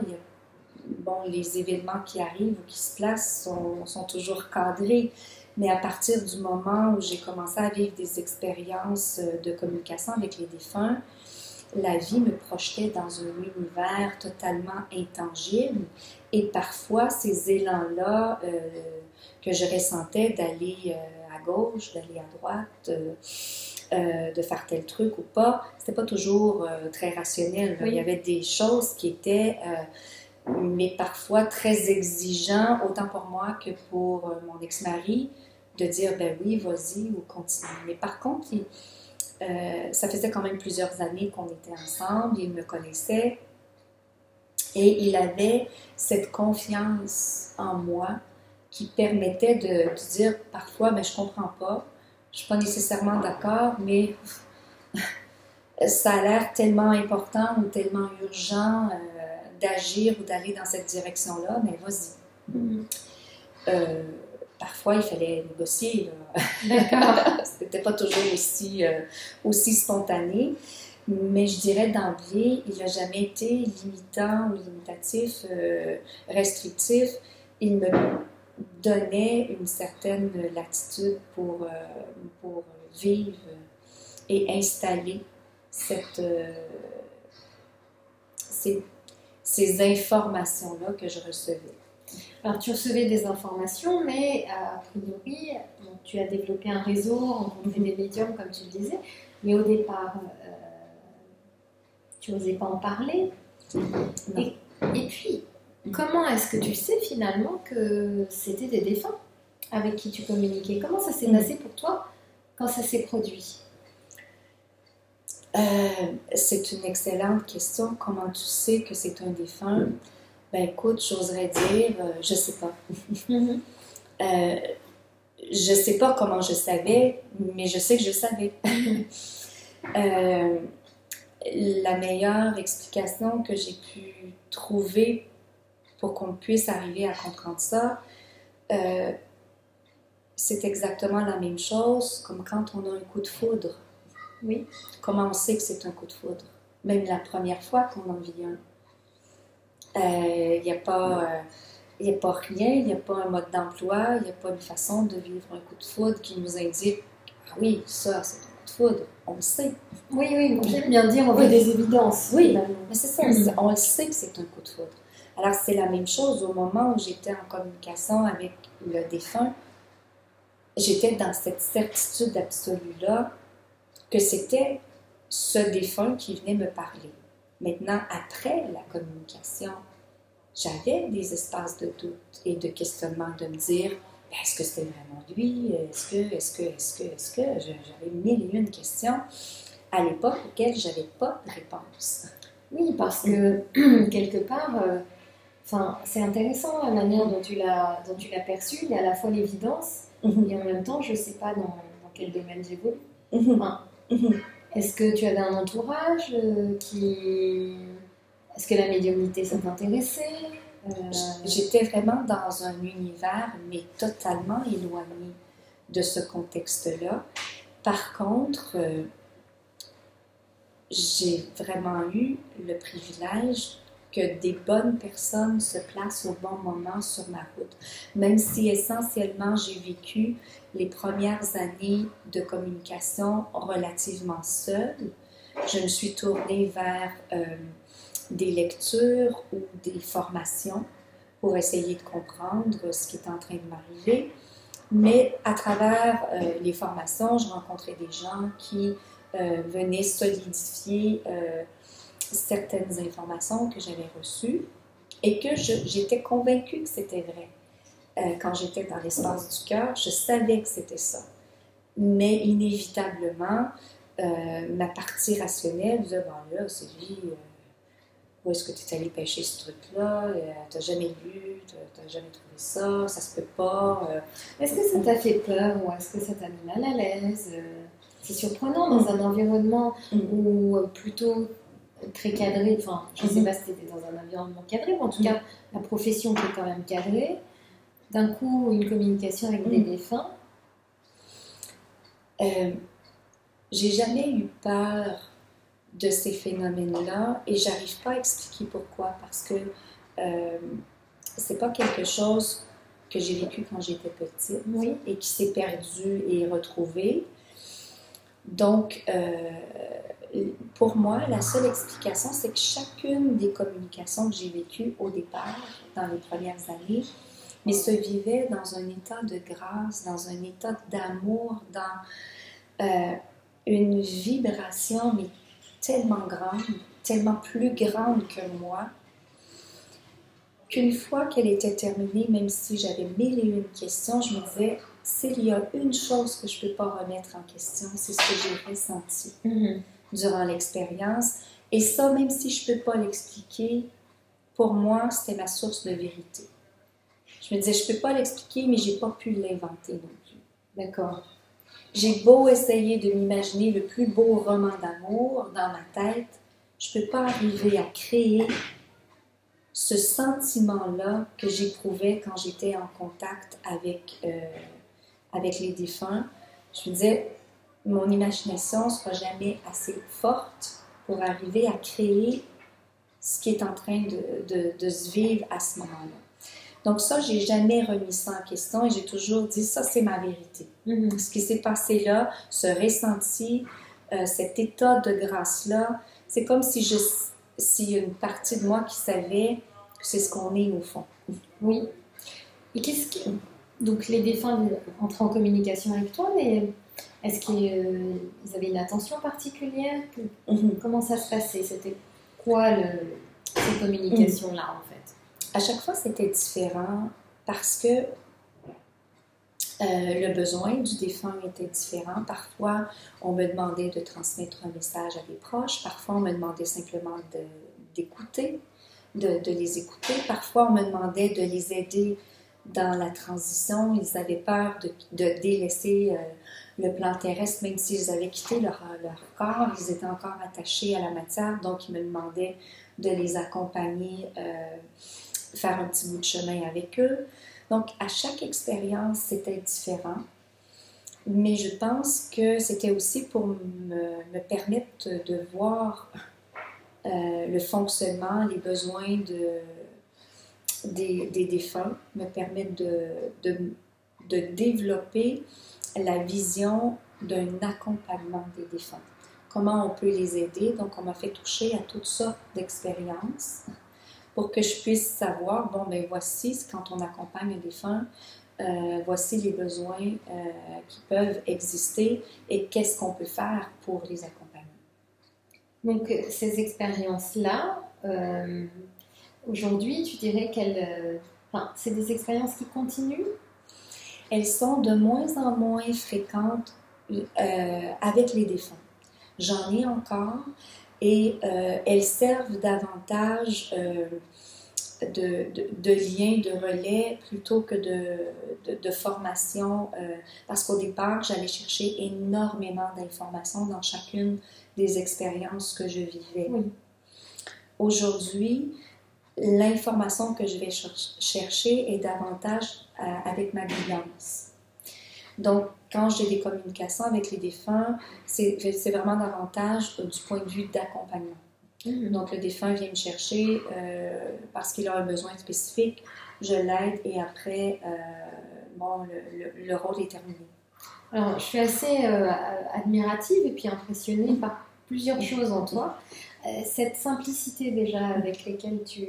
les événements qui arrivent ou qui se placent sont toujours cadrés. Mais à partir du moment où j'ai commencé à vivre des expériences de communication avec les défunts, la vie me projetait dans un univers totalement intangible et parfois ces élans-là que je ressentais d'aller à gauche, d'aller à droite, de faire tel truc ou pas, c'était pas toujours très rationnel. Oui. Il y avait des choses qui étaient, mais parfois très exigeants, autant pour moi que pour mon ex-mari, de dire ben oui, vas-y ou continue. Mais par contre, ça faisait quand même plusieurs années qu'on était ensemble, il me connaissait et il avait cette confiance en moi qui permettait de dire parfois, ben, je comprends pas, je suis pas nécessairement d'accord, mais ça a l'air tellement important ou tellement urgent d'agir ou d'aller dans cette direction-là, mais vas-y. Parfois, il fallait négocier. D'accord. C'était pas toujours aussi spontané. Mais je dirais d'emblée, il n'a jamais été limitant ou limitatif, restrictif. Il me donnait une certaine latitude pour vivre et installer ces informations-là que je recevais. Alors, tu recevais des informations, mais a priori, tu as développé un réseau, rencontré des médiums, comme tu le disais, mais au départ, tu n'osais pas en parler. Et puis, comment est-ce que tu sais finalement que c'était des défunts avec qui tu communiquais? Comment ça s'est passé pour toi quand ça s'est produit? C'est une excellente question. Comment tu sais que c'est un défunt? Ben écoute, j'oserais dire, je sais pas. Je sais pas comment je savais, mais je sais que je savais. La meilleure explication que j'ai pu trouver pour qu'on puisse arriver à comprendre ça, c'est exactement la même chose comme quand on a un coup de foudre. Oui. Comment on sait que c'est un coup de foudre? Même la première fois qu'on en vit un. Il n'y a pas rien, il n'y a pas un mode d'emploi, il n'y a pas une façon de vivre un coup de foudre qui nous indique « Ah oui, ça, c'est un coup de foudre. » On le sait. Oui, j'aime bien dire, on veut des évidences. Oui, mais c'est ça, on le sait que c'est un coup de foudre. Alors, c'est la même chose au moment où j'étais en communication avec le défunt. J'étais dans cette certitude absolue-là que c'était ce défunt qui venait me parler. Maintenant, après la communication, j'avais des espaces de doute et de questionnement de me dire est-ce que c'était vraiment lui? Est-ce que? J'avais mille et une questions à l'époque auxquelles je n'avais pas de réponse. Oui, parce que quelque part, c'est intéressant la manière dont tu l'as perçu. Il y a à la fois l'évidence et en même temps, je ne sais pas dans quel domaine j'évolue. Est-ce que tu avais un entourage Est-ce que la médiumnité, ça t'intéressait J'étais vraiment dans un univers, mais totalement éloigné de ce contexte-là. Par contre, j'ai vraiment eu le privilège que des bonnes personnes se placent au bon moment sur ma route. Même si essentiellement j'ai vécu les premières années de communication relativement seule, je me suis tournée vers des lectures ou des formations pour essayer de comprendre ce qui est en train de m'arriver. Mais à travers les formations, je rencontrais des gens qui venaient solidifier certaines informations que j'avais reçues et que j'étais convaincue que c'était vrai. Quand j'étais dans l'espace du cœur, je savais que c'était ça. Mais inévitablement, ma partie rationnelle disait, bon là, Sylvie, où est-ce que tu es allé pêcher ce truc-là? Tu n'as jamais lu, tu n'as jamais trouvé ça, ça se peut pas. Est-ce que ça t'a fait peur ou est-ce que ça t'a mis mal à l'aise? C'est surprenant dans un environnement où plutôt très cadré, je ne sais pas si tu étais dans un environnement cadré, mais en tout cas, la profession qui est quand même cadrée, d'un coup, une communication avec des défunts. J'ai jamais eu peur de ces phénomènes-là et j'arrive pas à expliquer pourquoi, parce que c'est pas quelque chose que j'ai vécu quand j'étais petite Oui. et qui s'est perdu et retrouvé. Donc, pour moi, la seule explication, c'est que chacune des communications que j'ai vécues au départ, dans les premières années, mais se vivait dans un état de grâce, dans un état d'amour, dans une vibration, mais tellement grande, tellement plus grande que moi, qu'une fois qu'elle était terminée, même si j'avais mille et une questions, je me disais, s'il y a une chose que je ne peux pas remettre en question, c'est ce que j'ai ressenti durant l'expérience. Et ça, même si je ne peux pas l'expliquer, pour moi, c'était ma source de vérité. Je me disais, je ne peux pas l'expliquer, mais je n'ai pas pu l'inventer non plus. D'accord. J'ai beau essayer de m'imaginer le plus beau roman d'amour dans ma tête, je ne peux pas arriver à créer ce sentiment-là que j'éprouvais quand j'étais en contact avec les défunts. Je me disais, mon imagination ne sera jamais assez forte pour arriver à créer ce qui est en train de se vivre à ce moment-là. Donc ça, j'ai jamais remis ça en question et j'ai toujours dit, ça c'est ma vérité. Ce qui s'est passé là, ce ressenti, cet état de grâce-là, c'est comme s'il y a une partie de moi qui savait que c'est ce qu'on est au fond. Oui. Et donc les défunts entraient en communication avec toi, mais est-ce qu'ils avaient une attention particulière? Comment ça se passait? C'était quoi ces communications-là en fait? À chaque fois, c'était différent parce que le besoin du défunt était différent. Parfois, on me demandait de transmettre un message à des proches. Parfois, on me demandait simplement d'écouter, de les écouter. Parfois, on me demandait de les aider dans la transition. Ils avaient peur de délaisser le plan terrestre, même s'ils avaient quitté leur corps. Ils étaient encore attachés à la matière, donc ils me demandaient de les accompagner, faire un petit bout de chemin avec eux. Donc, à chaque expérience, c'était différent. Mais je pense que c'était aussi pour me permettre de voir le fonctionnement, les besoins des défunts, me permettre de développer la vision d'un accompagnement des défunts. Comment on peut les aider? Donc, on m'a fait toucher à toutes sortes d'expériences pour que je puisse savoir, bon, ben voici, quand on accompagne un défunt, voici les besoins qui peuvent exister et qu'est-ce qu'on peut faire pour les accompagner. Donc, ces expériences-là, aujourd'hui, tu dirais c'est des expériences qui continuent? Elles sont de moins en moins fréquentes avec les défunts. J'en ai encore et elles servent davantage de lien, de relais plutôt que de formation parce qu'au départ, j'allais chercher énormément d'informations dans chacune des expériences que je vivais. Oui. Aujourd'hui, l'information que je vais chercher est davantage avec ma guidance. Donc, quand j'ai des communications avec les défunts, c'est vraiment davantage du point de vue d'accompagnement. Donc, le défunt vient me chercher parce qu'il a un besoin spécifique, je l'aide et après, le rôle est terminé. Alors, je suis assez admirative et puis impressionnée par plusieurs choses en toi. Cette simplicité déjà avec laquelle tu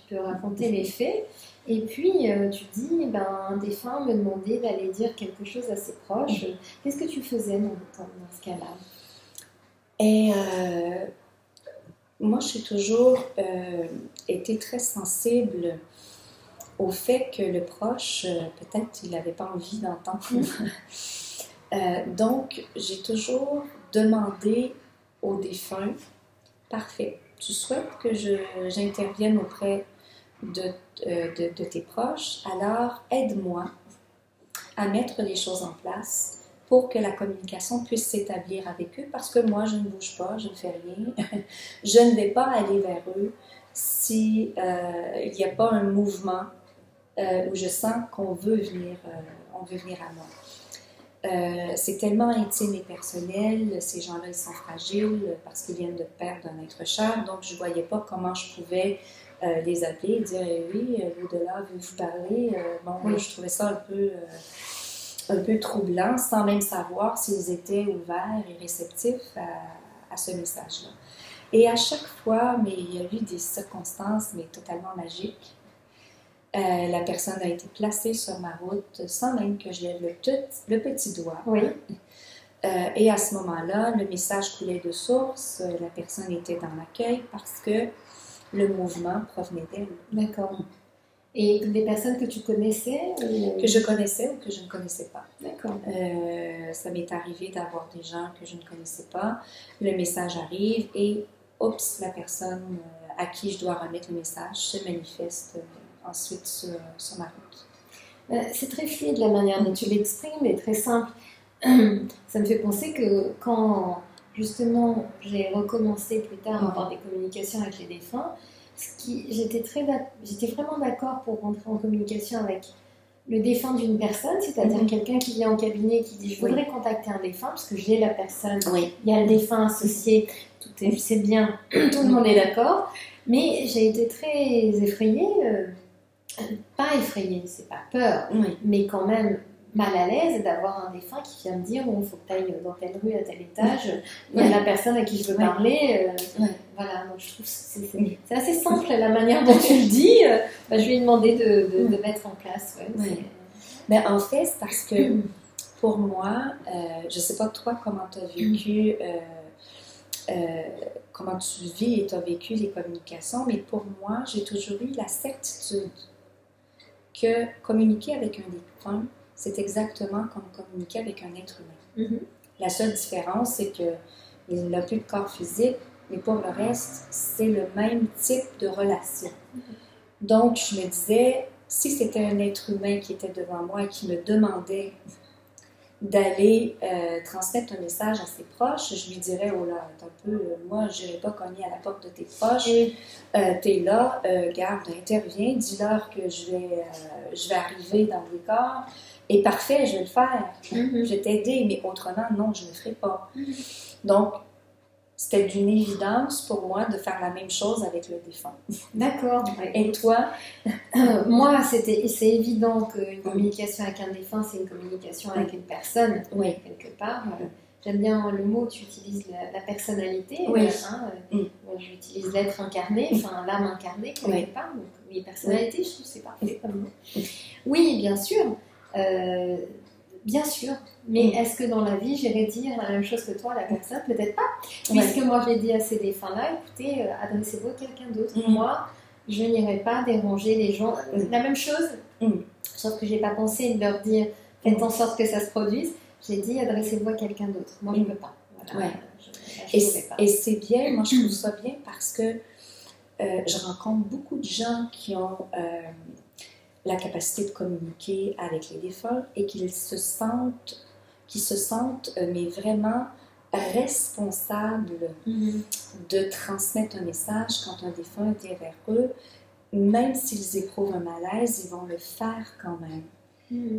peux raconter les faits. Et puis, tu dis, un défunt me demandait d'aller dire quelque chose à ses proches. Qu'est-ce que tu faisais dans ce cas-là? Et moi, j'ai toujours été très sensible au fait que le proche, peut-être, il n'avait pas envie d'entendre. Donc, j'ai toujours demandé au défunt, parfait, tu souhaites que j'intervienne auprès de tes proches, alors aide-moi à mettre les choses en place pour que la communication puisse s'établir avec eux, parce que moi, je ne bouge pas, je ne fais rien, je ne vais pas aller vers eux s'il n'y a pas un mouvement où je sens qu'on veut venir à moi. c'est tellement intime et personnel, ces gens-là, ils sont fragiles parce qu'ils viennent de perdre un être cher, donc je ne voyais pas comment je pouvais les appeler et dire oui, l'au-delà veut vous parler. Bon, je trouvais ça un peu troublant, sans même savoir s'ils étaient ouverts et réceptifs à ce message-là. Et à chaque fois, mais il y a eu des circonstances, mais totalement magiques. La personne a été placée sur ma route sans même que je lève le petit doigt. Oui. Et à ce moment-là, le message coulait de source. La personne était dans l'accueil parce que le mouvement provenait d'elle. D'accord. Et des personnes que tu connaissais Que je connaissais ou que je ne connaissais pas. D'accord. Ça m'est arrivé d'avoir des gens que je ne connaissais pas. Le message arrive et, oups, la personne à qui je dois remettre le message se manifeste ensuite sur ma route. C'est très fluide la manière dont tu l'exprimes et très simple. Ça me fait penser que quand justement j'ai recommencé plus tard à avoir des communications avec les défunts, j'étais vraiment d'accord pour rentrer en communication avec le défunt d'une personne, c'est-à-dire quelqu'un qui vient au cabinet et qui dit je voudrais contacter un défunt parce que j'ai la personne, il y a le défunt associé, c'est bien, tout le monde est d'accord, mais j'ai été très effrayée, pas effrayée, c'est pas peur, mais quand même mal à l'aise d'avoir un défunt qui vient me dire il faut que tu ailles dans telle rue à tel étage, il y a la personne à qui je veux parler. Voilà, donc je trouve que c'est assez simple la manière dont tu le dis. Je vais lui demander de mettre en place. Mais en fait, c'est parce que pour moi, je ne sais pas toi comment tu as vécu, comment tu vis et tu as vécu les communications, mais pour moi, j'ai toujours eu la certitude que communiquer avec un défunt, c'est exactement comme communiquer avec un être humain. La seule différence, c'est qu'il n'a plus de corps physique, mais pour le reste, c'est le même type de relation. Donc, je me disais, si c'était un être humain qui était devant moi et qui me demandait d'aller transmettre un message à ses proches, je lui dirais, oh là, un peu, moi, je n'irai pas cogner à la porte de tes proches, t'es là, garde, interviens, dis-leur que je vais arriver dans les corps, et parfait, je vais le faire, je vais t'aider, mais autrement, non, je ne le ferai pas. Donc, c'était d'une évidence pour moi de faire la même chose avec le défunt. D'accord. Et toi? Moi, c'est évident qu'une communication avec un défunt, c'est une communication avec une personne, quelque part. J'aime bien le mot, tu utilises la personnalité. J'utilise l'être incarné, enfin l'âme incarnée, quelque part. Donc, oui, personnalité, je trouve que c'est parfait comme mot. Oui, bien sûr. Bien sûr, mais est-ce que dans la vie, j'irais dire la même chose que toi à la personne? Peut-être pas. Puisque moi, j'ai dit à ces défunts-là, écoutez, adressez-vous à quelqu'un d'autre. Moi, je n'irai pas déranger les gens. La même chose, sauf que je n'ai pas pensé de leur dire, faites en sorte que ça se produise. J'ai dit, adressez-vous à quelqu'un d'autre. Moi, je ne peux pas. Voilà. Et c'est bien, moi, je trouve ça bien parce que je rencontre beaucoup de gens qui ont la capacité de communiquer avec les défunts et qui se sentent mais vraiment responsables de transmettre un message quand un défunt vient vers eux. Même s'ils éprouvent un malaise, ils vont le faire quand même.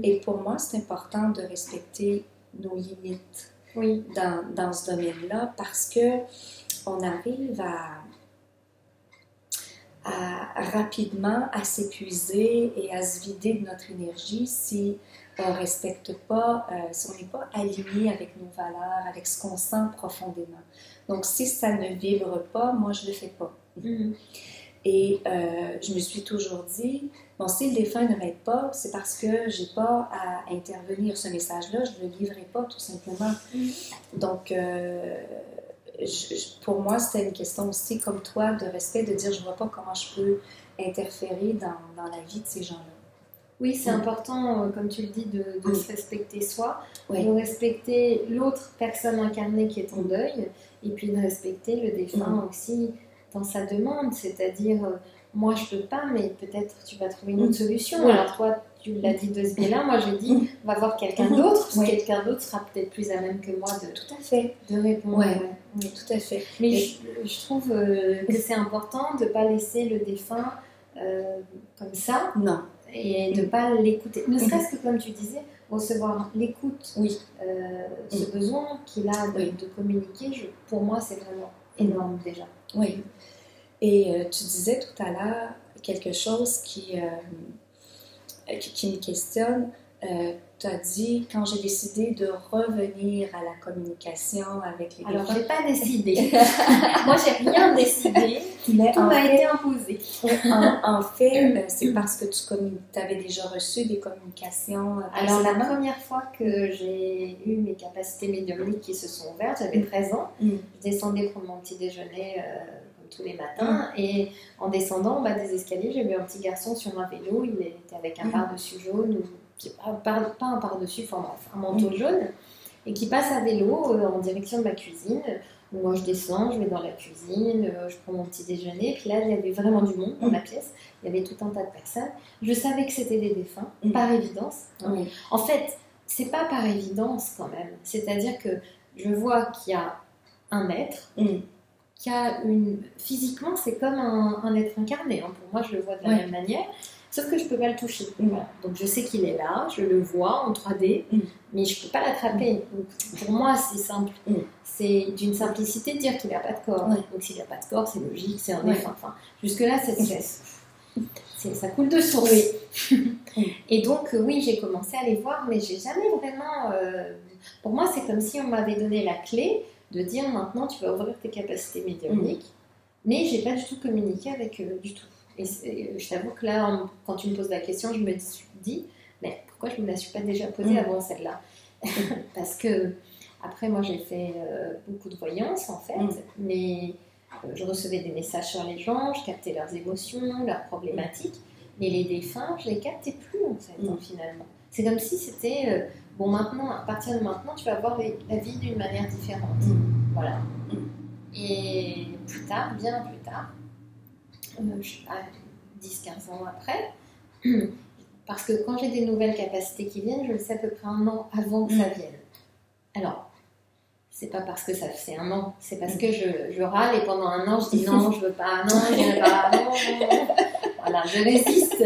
Et pour moi, c'est important de respecter nos limites dans ce domaine-là parce que on arrive à rapidement à s'épuiser et à se vider de notre énergie si on ne respecte pas, si on n'est pas aligné avec nos valeurs, avec ce qu'on sent profondément. Donc, si ça ne vibre pas, moi, je ne le fais pas. Et je me suis toujours dit, bon, si le défunt ne m'aide pas, c'est parce que je n'ai pas à intervenir. Ce message-là, je ne le livrerai pas, tout simplement. Donc, pour moi, c'était une question aussi, comme toi, de respect, de dire, je ne vois pas comment je peux interférer dans la vie de ces gens-là. Oui, c'est important, comme tu le dis, de se respecter soi, de respecter l'autre personne incarnée qui est en deuil, et puis de respecter le défunt aussi dans sa demande, c'est-à-dire, moi je peux pas, mais peut-être tu vas trouver une autre solution. Alors toi, tu l'as dit de ce biais-là, moi j'ai dit, on va voir quelqu'un d'autre, parce que quelqu'un d'autre sera peut-être plus à même que moi de répondre. Oui, tout à fait. Mais je trouve que c'est important de ne pas laisser le défunt comme ça. Non. et de ne pas l'écouter. Ne serait-ce que, comme tu disais, recevoir l'écoute, ce besoin qu'il a de communiquer, pour moi, c'est vraiment énorme déjà. Oui. Et tu disais tout à l'heure quelque chose qui me questionne. Tu as dit, quand j'ai décidé de revenir à la communication avec les Alors, défunts... je n'ai pas décidé. Moi, je n'ai rien décidé. Mais tout m'a été imposé. En fait, c'est parce que tu avais déjà reçu des communications. Alors, la première fois que j'ai eu mes capacités médiumniques qui se sont ouvertes, j'avais 13 ans. Je descendais pour mon petit déjeuner comme tous les matins. Et en descendant en bas des escaliers, j'ai vu un petit garçon sur un vélo. Il était avec un pardessus jaune, pas un pardessus, enfin bref, un manteau jaune, et qui passe à vélo en direction de ma cuisine. Moi, je descends, je vais dans la cuisine, je prends mon petit déjeuner. Puis là, il y avait vraiment du monde dans la pièce. Il y avait tout un tas de personnes. Je savais que c'était des défunts, par évidence. En fait, c'est pas par évidence quand même. C'est-à-dire que je vois qu'il y a un être, qu'il y a physiquement, c'est comme un être incarné. Pour moi, je le vois de la même manière. Sauf que je ne peux pas le toucher. Voilà. Donc je sais qu'il est là, je le vois en 3D, mais je ne peux pas l'attraper. Pour moi, c'est simple. C'est d'une simplicité de dire qu'il n'a pas de corps. Donc s'il n'a pas de corps, c'est logique, c'est un défunt. Enfin, jusque-là, ça coule de source. Et donc, oui, j'ai commencé à les voir, mais j'ai jamais vraiment... Pour moi, c'est comme si on m'avait donné la clé de dire maintenant, tu vas ouvrir tes capacités médiumniques, mais je n'ai pas du tout communiqué avec eux, du tout. Et je t'avoue que là, quand tu me poses la question, je me dis, mais pourquoi je ne me la suis pas déjà posée avant celle-là? Parce que, après, moi, j'ai fait beaucoup de voyance, en fait, mais je recevais des messages sur les gens, je captais leurs émotions, leurs problématiques, mais les défunts, je ne les captais plus, en fait, finalement. C'est comme si c'était, bon, maintenant, à partir de maintenant, tu vas voir la vie d'une manière différente. Voilà. Et plus tard, bien plus tard, je sais pas, 10-15 ans après, parce que quand j'ai des nouvelles capacités qui viennent, je le sais à peu près un an avant que ça vienne. Alors, c'est pas parce que ça fait un an, c'est parce que je râle et pendant un an je dis non, je veux pas, non, je n'irai pas, non. Voilà, je résiste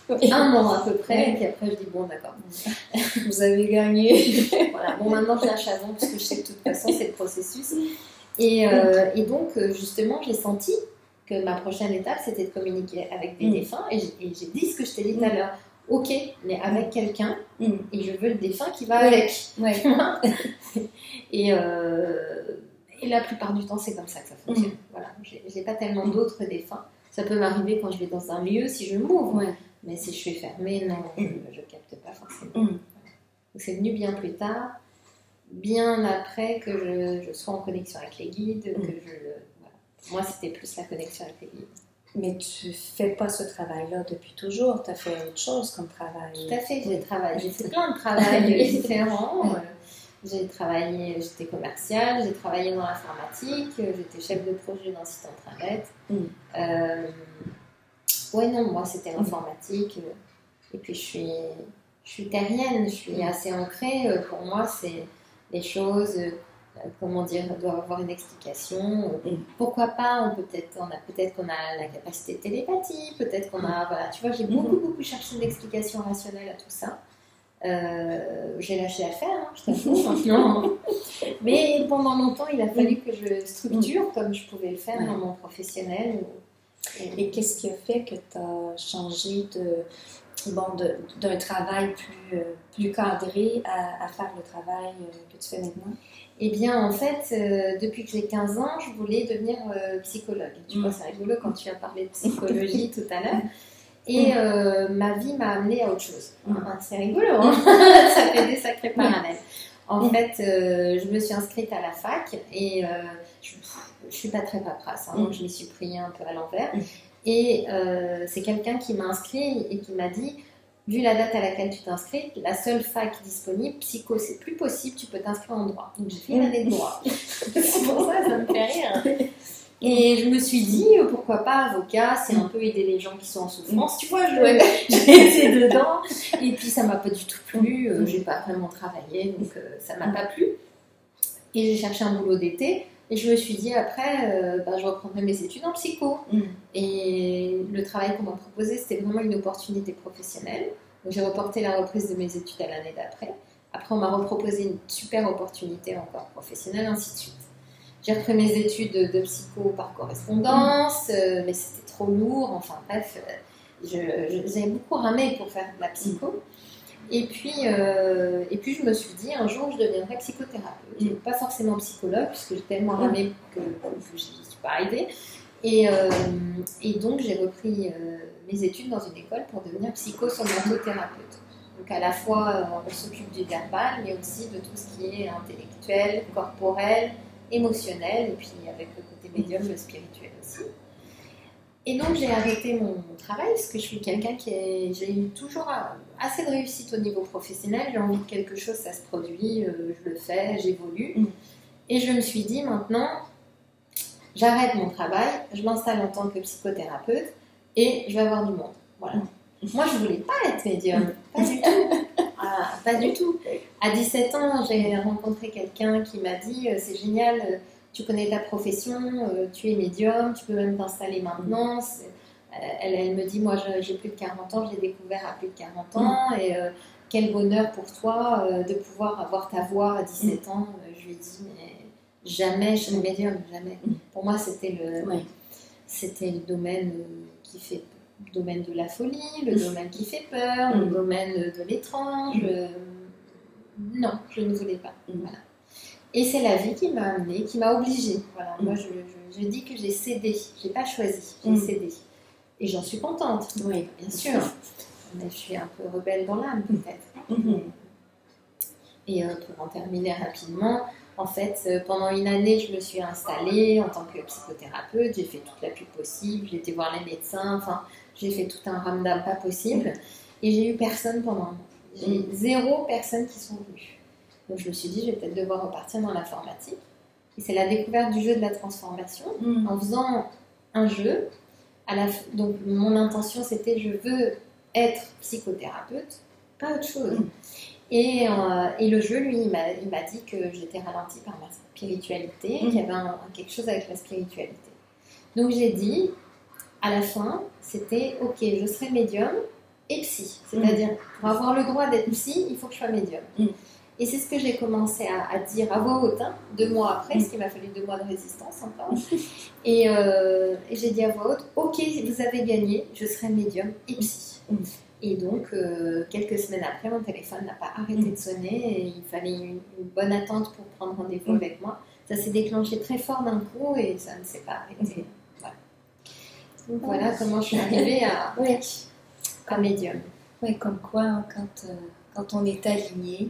un an à peu près, et puis après je dis bon, d'accord, vous avez gagné. Voilà, bon, maintenant je lâche avant parce que je sais que de toute façon c'est le processus. Et donc, justement, j'ai senti que ma prochaine étape, c'était de communiquer avec des défunts. Et j'ai dit ce que je t'ai dit tout à l'heure. Ok, mais avec quelqu'un, et je veux le défunt qui va avec. Et la plupart du temps, c'est comme ça que ça fonctionne. Voilà. J'ai pas tellement d'autres défunts. Ça peut m'arriver quand je vais dans un lieu, si je m'ouvre. Mais si je suis fermée, non, je capte pas forcément. Donc, c'est venu bien plus tard, bien après que je sois en connexion avec les guides, que moi, c'était plus la connexion avec les guides. Mais tu fais pas ce travail-là depuis toujours. Tu as fait autre chose comme travail. Tout à fait, j'ai fait plein de travail différents. J'ai travaillé, j'étais commerciale, j'ai travaillé dans l'informatique, j'étais chef de projet d'un site intranet. Non, moi c'était l'informatique. Et puis je suis terrienne, je suis assez ancrée. Pour moi, c'est les choses... comment dire, doit avoir une explication. Pourquoi pas, peut-être qu'on a la capacité de télépathie, peut-être qu'on a, voilà, tu vois, j'ai beaucoup cherché une explication rationnelle à tout ça. J'ai lâché l'affaire, je t'avoue, maintenant. Mais pendant longtemps, il a fallu que je structure comme je pouvais le faire dans mon professionnel. Et qu'est-ce qui a fait que tu as changé d'un travail plus cadré à faire le travail que tu fais maintenant? Eh bien, en fait, depuis que j'ai 15 ans, je voulais devenir psychologue. Tu vois, c'est rigolo quand tu as parlé de psychologie tout à l'heure. Et ma vie m'a amenée à autre chose. C'est rigolo, hein. Ça fait des sacrés parallèles. En fait, je me suis inscrite à la fac et je suis pas très paperasse, hein, donc je m'y suis pris un peu à l'envers. Et c'est quelqu'un qui m'a inscrit et qui m'a dit... Vu la date à laquelle tu t'inscris, la seule fac disponible, psycho, c'est plus possible, tu peux t'inscrire en droit. Donc j'ai fait une année de droit. C'est pour ça me fait rire. Et je me suis dit, pourquoi pas avocat, c'est un peu aider les gens qui sont en souffrance. Tu vois, j'ai été dedans. Et puis ça m'a pas du tout plu, j'ai pas vraiment travaillé, donc ça m'a pas plu. Et j'ai cherché un boulot d'été Et je me suis dit après, je reprendrai mes études en psycho. Et le travail qu'on m'a proposé, c'était vraiment une opportunité professionnelle. Donc j'ai reporté la reprise de mes études à l'année d'après. Après, on m'a reproposé une super opportunité encore professionnelle, ainsi de suite. J'ai repris mes études de psycho par correspondance, mais c'était trop lourd. Enfin bref, j'ai beaucoup ramé pour faire de la psycho. Et puis, je me suis dit, un jour, je deviendrai psychothérapeute. Pas forcément psychologue, puisque j'ai tellement ramé que je n'y suis pas arrivée. Et donc, j'ai repris mes études dans une école pour devenir psychosomatothérapeuute. Donc, à la fois, on s'occupe du verbal, mais aussi de tout ce qui est intellectuel, corporel, émotionnel, et puis avec le côté médium, le spirituel aussi. Et donc, j'ai arrêté mon travail parce que je suis quelqu'un j'ai eu toujours assez de réussite au niveau professionnel. J'ai envie de quelque chose, ça se produit, je le fais, j'évolue. Et je me suis dit, maintenant, j'arrête mon travail, je m'installe en tant que psychothérapeute et je vais avoir du monde. Voilà. Moi, je ne voulais pas être médium, pas du tout. Pas du tout. À 17 ans, j'ai rencontré quelqu'un qui m'a dit, c'est génial, tu connais ta profession, tu es médium, tu peux même t'installer maintenant. Elle me dit, moi j'ai plus de 40 ans, je l'ai découvert à plus de 40 ans, et quel bonheur pour toi de pouvoir avoir ta voix à 17 ans. Je lui ai dit, mais jamais je serai médium, jamais. Pour moi, c'était le domaine le domaine de la folie, le domaine qui fait peur, le domaine de l'étrange. Non, je ne voulais pas. Voilà. Et c'est la vie qui m'a amenée, qui m'a obligée. Voilà. Moi, je dis que j'ai cédé. Je n'ai pas choisi, j'ai cédé. Et j'en suis contente. Oui, bien sûr. Mais je suis un peu rebelle dans l'âme, peut-être. Et pour en terminer rapidement, en fait, pendant une année, je me suis installée en tant que psychothérapeute. J'ai fait toute la pub possible. J'ai été voir les médecins. Enfin, j'ai fait tout un ramdam pas possible. Et j'ai eu personne pendant un an. J'ai 0 personnes qui sont venues. Donc je me suis dit, je vais peut-être devoir repartir dans l'informatique. Et c'est la découverte du jeu de la transformation. En faisant un jeu, donc mon intention c'était, je veux être psychothérapeute, pas autre chose. Et le jeu, lui, il m'a dit que j'étais ralentie par ma spiritualité, qu'il y avait quelque chose avec la spiritualité. Donc j'ai dit, à la fin, c'était, ok, je serai médium et psy. C'est-à-dire, pour avoir le droit d'être psy, il faut que je sois médium. Et c'est ce que j'ai commencé à dire à voix haute, 2 mois après, parce qu'il m'a fallu 2 mois de résistance encore. Et j'ai dit à voix haute, ok, vous avez gagné, je serai médium et psy. Et donc, quelques semaines après, mon téléphone n'a pas arrêté de sonner et il fallait une bonne attente pour prendre rendez-vous avec moi. Ça s'est déclenché très fort d'un coup et ça ne s'est pas arrêté. Voilà. Donc voilà comment je suis arrivée à médium. Oui, comme quoi, quand on est aligné,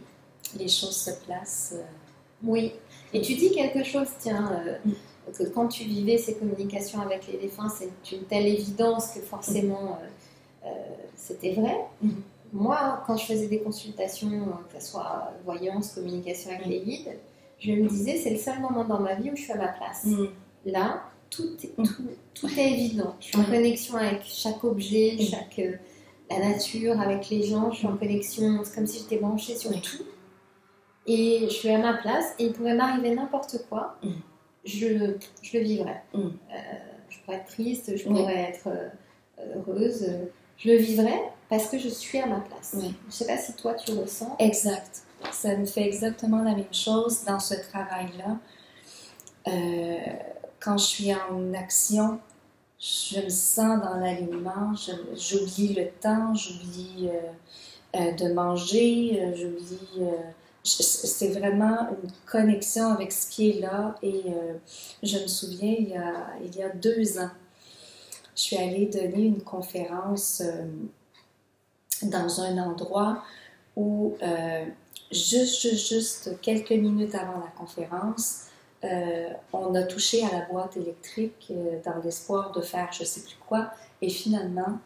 les choses se placent. Oui. Et tu dis quelque chose, tiens, que quand tu vivais ces communications avec les défunts, c'est une telle évidence que forcément c'était vrai. Moi, quand je faisais des consultations, que ce soit voyance, communication avec les guides, je me disais, c'est le seul moment dans ma vie où je suis à ma place. Là, tout est évident. Je suis en connexion avec chaque objet, la nature, avec les gens. Je suis en connexion, c'est comme si j'étais branchée sur tout. Et je suis à ma place et il pourrait m'arriver n'importe quoi, je le vivrais. Je pourrais être triste, je pourrais être heureuse, je le vivrais parce que je suis à ma place. Je ne sais pas si toi tu ressens. Exact. Ça me fait exactement la même chose dans ce travail-là. Quand je suis en action, je me sens dans l'alignement, j'oublie le temps, j'oublie de manger, j'oublie... c'est vraiment une connexion avec ce qui est là et je me souviens il y a 2 ans je suis allée donner une conférence dans un endroit où juste quelques minutes avant la conférence on a touché à la boîte électrique dans l'espoir de faire je sais plus quoi et finalement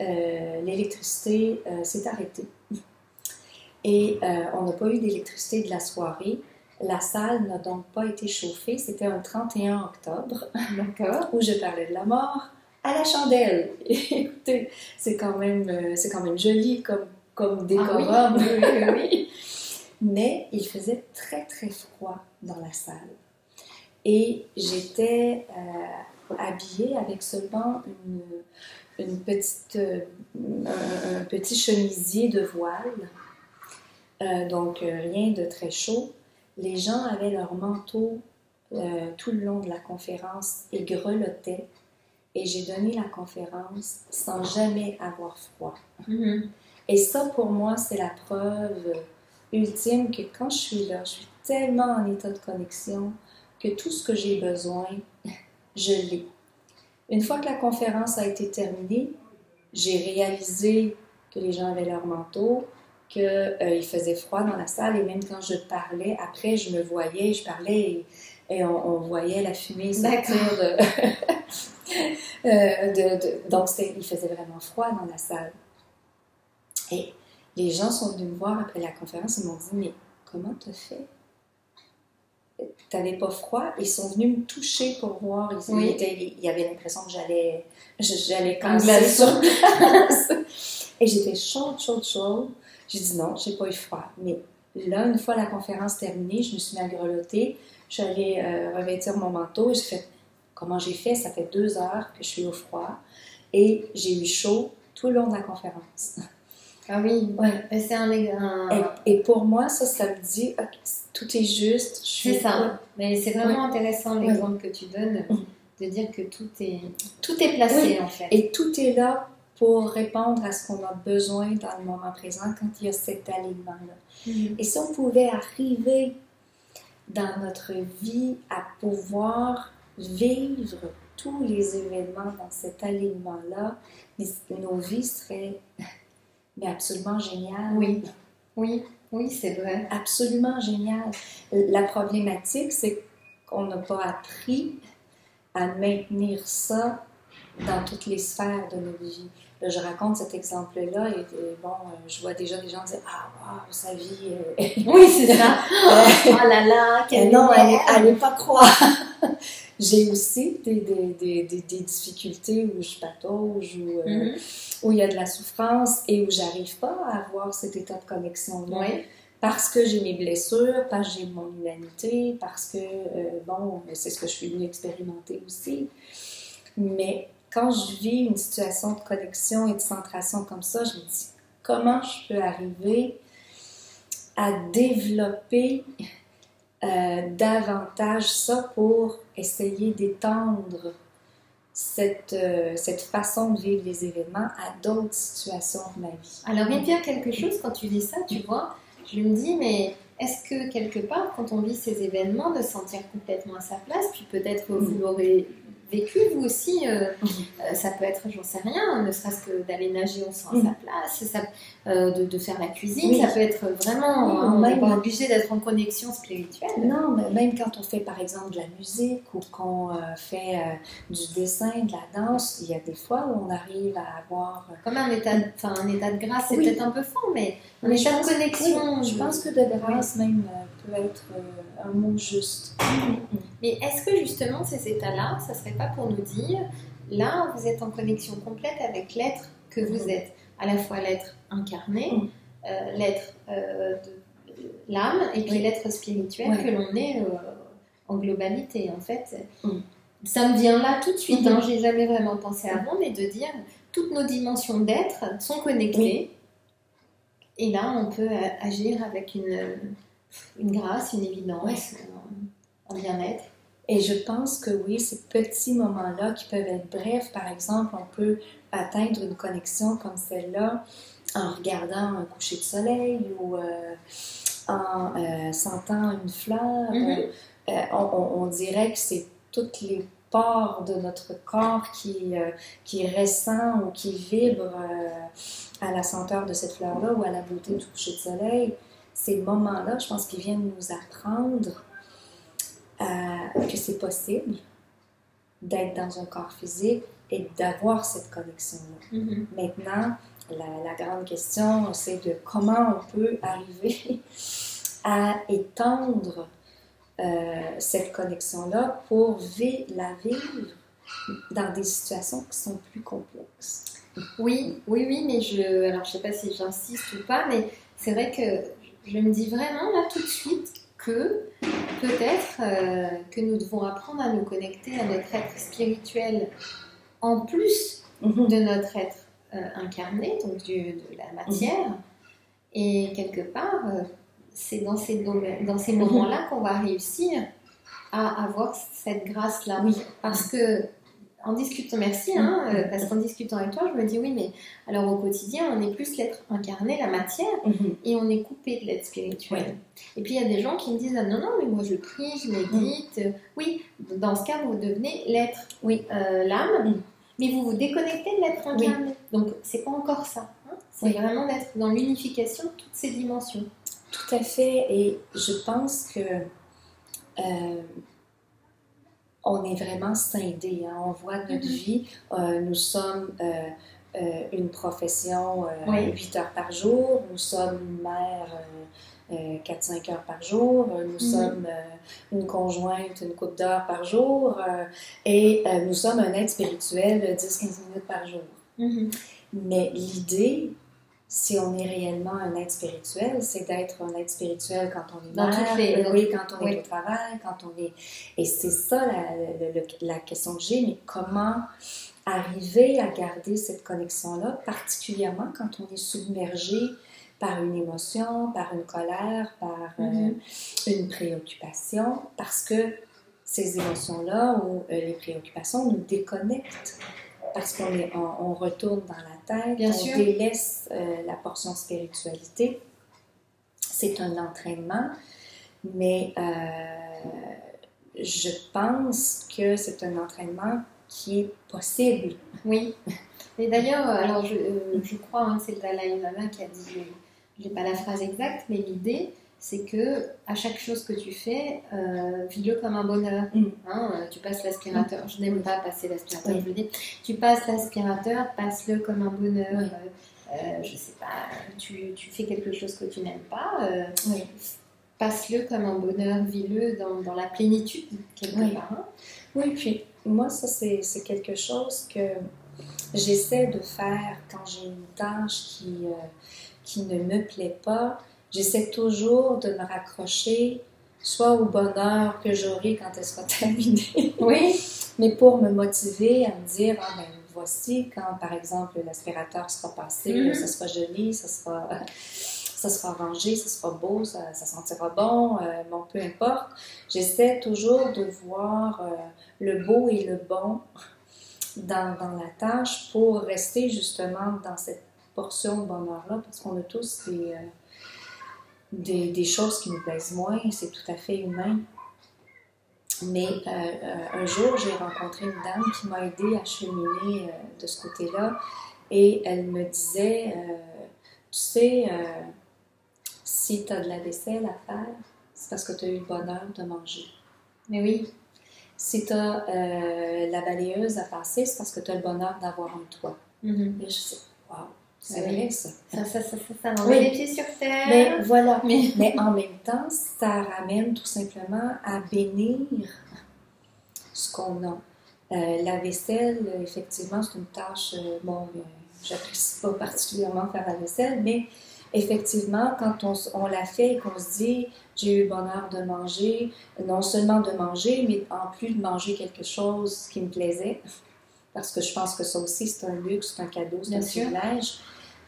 l'électricité s'est arrêtée. Et on n'a pas eu d'électricité de la soirée. La salle n'a donc pas été chauffée. C'était un 31 octobre, où je parlais de la mort à la chandelle. Et, écoutez, c'est quand même joli comme décorum. Oui. Mais il faisait très très froid dans la salle. Et j'étais habillée avec seulement une petite, un petit chemisier de voile, donc rien de très chaud. Les gens avaient leur manteau tout le long de la conférence et grelottaient. Et j'ai donné la conférence sans jamais avoir froid. Et ça, pour moi, c'est la preuve ultime que quand je suis là, je suis tellement en état de connexion que tout ce que j'ai besoin, je l'ai. Une fois que la conférence a été terminée, j'ai réalisé que les gens avaient leur manteau, qu'il faisait froid dans la salle, et même quand je parlais, après, je me voyais, je parlais, et on voyait la fumée sortir donc, il faisait vraiment froid dans la salle. Et les gens sont venus me voir après la conférence et m'ont dit « Mais comment t'as fait? T'avais pas froid? » Ils sont venus me toucher pour voir. Ils avaient l'impression que j'allais casser sur place. Et j'étais chaude. J'ai dit « Non, j'ai pas eu froid. » Mais là, une fois la conférence terminée, je me suis mis à grelotter. Je suis allée revêtir mon manteau et j'ai fait « Comment j'ai fait? Ça fait 2 heures que je suis au froid. » Et j'ai eu chaud tout le long de la conférence. Ah oui, c'est Et pour moi, ça me dit, okay, tout est juste. C'est ça, mais c'est vraiment intéressant l'exemple que tu donnes, de dire que tout est placé en fait. Et tout est là pour répondre à ce qu'on a besoin dans le moment présent quand il y a cet alignement-là. Et si on pouvait arriver dans notre vie à pouvoir vivre tous les événements dans cet alignement-là, nos vies seraient... mais absolument génial. Oui, c'est vrai. Absolument génial. La problématique, c'est qu'on n'a pas appris à maintenir ça dans toutes les sphères de notre vie. Là, je raconte cet exemple-là et je vois déjà des gens dire « Ah, wow, sa vie... Oui, c'est ça. Oh là là, quelle non, elle n'est pas croire. J'ai aussi des difficultés où je patauge, où il y a de la souffrance et où j'arrive pas à avoir cet état de connexion-là. Parce que j'ai mes blessures, parce que j'ai mon humanité, parce que, c'est ce que je suis venue expérimenter aussi. Mais quand je vis une situation de connexion et de centration comme ça, je me dis, comment je peux arriver à développer davantage ça pour essayer d'étendre cette façon de vivre les événements à d'autres situations de ma vie. Alors, il me vient quelque chose quand tu dis ça, tu vois, je me dis, mais est-ce que quelque part, quand on vit ces événements, de se sentir complètement à sa place, puis peut-être vous l'aurez vécu, vous aussi, ça peut être, j'en sais rien, ne serait-ce que d'aller nager, on se sent à sa place, de faire la cuisine, ça peut être vraiment, on n'est pas obligé d'être en connexion spirituelle. Non, mais même quand on fait par exemple de la musique ou qu'on fait du dessin, de la danse, il y a des fois où on arrive à avoir... Comme un état de grâce, c'est peut-être un peu fort, mais un état de connexion. Je pense que de grâce même peut être un mot juste. Mais est-ce que justement ces états-là, ça ne serait pas pour nous dire, là vous êtes en connexion complète avec l'être que vous êtes, à la fois l'être incarné, l'être de l'âme et puis l'être spirituel que l'on est en globalité en fait. Ça me vient là tout de suite, j'ai jamais vraiment pensé avant, mais de dire toutes nos dimensions d'être sont connectées et là on peut agir avec une grâce, une évidence, un bien-être. Et je pense que oui, ces petits moments-là qui peuvent être brefs, par exemple, on peut atteindre une connexion comme celle-là en regardant un coucher de soleil ou en sentant une fleur. On dirait que c'est toutes les pores de notre corps qui ressent ou qui vibre à la senteur de cette fleur-là ou à la beauté du coucher de soleil. Ces moments-là, je pense qu'ils viennent nous apprendre que c'est possible d'être dans un corps physique et d'avoir cette connexion-là. Maintenant, la grande question, c'est de comment on peut arriver à étendre cette connexion-là pour la vivre dans des situations qui sont plus complexes. Oui, mais alors je sais pas si j'insiste ou pas, mais c'est vrai que je me dis vraiment là tout de suite, que peut-être que nous devons apprendre à nous connecter à notre être spirituel en plus de notre être incarné, donc de la matière. Et quelque part, c'est dans ces moments-là qu'on va réussir à avoir cette grâce-là. Oui. Parce que, en discutant, merci, parce qu'en discutant avec toi, je me dis oui, mais alors au quotidien, on est plus l'être incarné, la matière, et on est coupé de l'être spirituel. Et puis il y a des gens qui me disent ah, non, mais moi je prie, je médite. Oui, dans ce cas, vous devenez l'être, l'âme, mais vous vous déconnectez de l'être incarné. Donc c'est pas encore ça. C'est vraiment d'être dans l'unification de toutes ces dimensions. Tout à fait, et je pense que on est vraiment scindés. On voit notre vie. Nous sommes une profession 8 heures par jour. Nous sommes une mère 4-5 heures par jour. Nous sommes une conjointe une couple d'heures par jour. Et nous sommes un être spirituel 10-15 minutes par jour. Mais l'idée, si on est réellement un être spirituel, c'est d'être un être spirituel quand on est mère, quand on est au travail, quand on est... Et c'est ça la question que j'ai, mais comment arriver à garder cette connexion-là, particulièrement quand on est submergé par une émotion, par une colère, par une préoccupation, parce que ces émotions-là ou les préoccupations nous déconnectent. Parce qu'on retourne dans la tête, on délaisse la portion spiritualité. C'est un entraînement, mais je pense que c'est un entraînement qui est possible. Oui. Et d'ailleurs, alors je crois que c'est le Dalai Lama qui a dit, je n'ai pas la phrase exacte, mais l'idée, c'est que à chaque chose que tu fais, vis-le comme un bonheur. Tu passes l'aspirateur. Je n'aime pas passer l'aspirateur, je veux dire. Tu passes l'aspirateur, passe-le comme un bonheur. Je sais pas, tu fais quelque chose que tu n'aimes pas, passe-le comme un bonheur, vis-le dans la plénitude, quelque part. Oui, puis moi, ça, c'est quelque chose que j'essaie de faire quand j'ai une tâche qui ne me plaît pas. J'essaie toujours de me raccrocher soit au bonheur que j'aurai quand elle sera terminée, mais pour me motiver à me dire, voici quand, par exemple, l'aspirateur sera passé, ça sera joli, ça sera rangé, ça sera beau, ça sentira bon, peu importe. J'essaie toujours de voir le beau et le bon dans la tâche pour rester justement dans cette portion de bonheur-là, parce qu'on a tous des choses qui nous plaisent moins, c'est tout à fait humain. Mais un jour, j'ai rencontré une dame qui m'a aidée à cheminer de ce côté-là, et elle me disait, tu sais, si tu as de la vaisselle à faire, c'est parce que tu as eu le bonheur de manger. Mais oui. Si tu as la balayeuse à passer, c'est parce que tu as le bonheur d'avoir un toit. Et je sais, wow. C'est vrai, ça. Ça met les pieds sur terre. Mais voilà. Mais en même temps, ça ramène tout simplement à bénir ce qu'on a. La vaisselle, effectivement, c'est une tâche, j'apprécie pas particulièrement faire la vaisselle, mais effectivement, quand on la fait et qu'on se dit, j'ai eu le bonheur de manger, non seulement de manger, mais en plus de manger quelque chose qui me plaisait, parce que je pense que ça aussi, c'est un luxe, c'est un cadeau, c'est un privilège.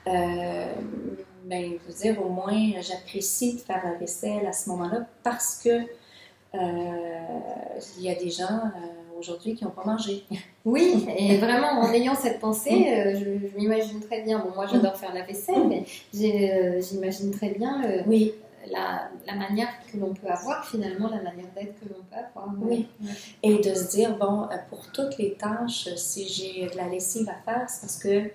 Je veux dire, au moins, j'apprécie de faire la vaisselle à ce moment-là parce que il y a des gens aujourd'hui qui n'ont pas mangé. Oui, et vraiment, en ayant cette pensée, je m'imagine très bien. Bon, moi, j'adore faire la vaisselle, mais j'imagine très bien la manière que l'on peut avoir, finalement, la manière d'être que l'on peut avoir. Oui. Et de se dire, bon, pour toutes les tâches, si j'ai de la lessive à faire, c'est parce que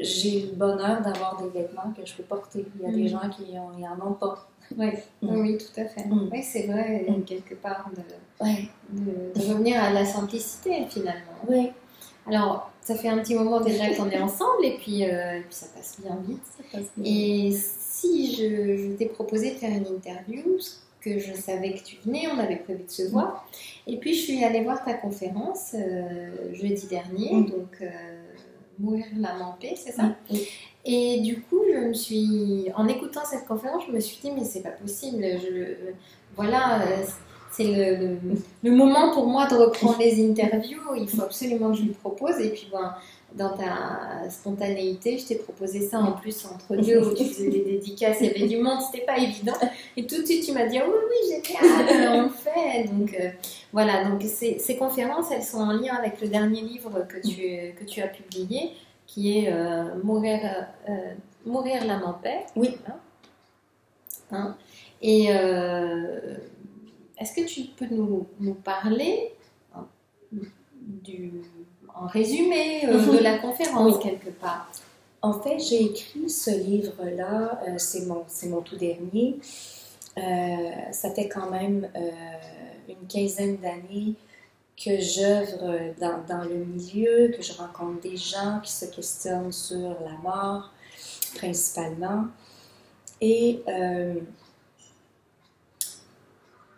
j'ai le bonheur d'avoir des vêtements que je peux porter. Il y a des gens qui en ont pas. Oui, tout à fait. Oui, c'est vrai, quelque part, de revenir à la simplicité, finalement. Oui. Alors, ça fait un petit moment déjà qu'on est ensemble, et puis ça passe bien vite. Et si je t'ai proposé de faire une interview, que je savais que tu venais, on avait prévu de se voir, et puis je suis allée voir ta conférence jeudi dernier, donc Mourir l'âme en paix, c'est ça? Oui. Et du coup, en écoutant cette conférence, je me suis dit, mais c'est pas possible. Voilà, c'est le moment pour moi de reprendre les interviews. Il faut absolument que je lui propose. Et puis, bon, dans ta spontanéité, je t'ai proposé ça en plus entre deux, où tu faisais des dédicaces, il y avait du monde, c'était pas évident. Et tout de suite, tu m'as dit, oh, oui, génial, on le fait. Donc, voilà, donc ces conférences, elles sont en lien avec le dernier livre que tu as publié, qui est Mourir l'âme en paix. Oui. Hein. Et est-ce que tu peux nous parler en résumé de la conférence, oui, quelque part? En fait, j'ai écrit ce livre-là, c'est mon tout dernier. Ça fait quand même une quinzaine d'années que j'œuvre dans le milieu, que je rencontre des gens qui se questionnent sur la mort, principalement. Et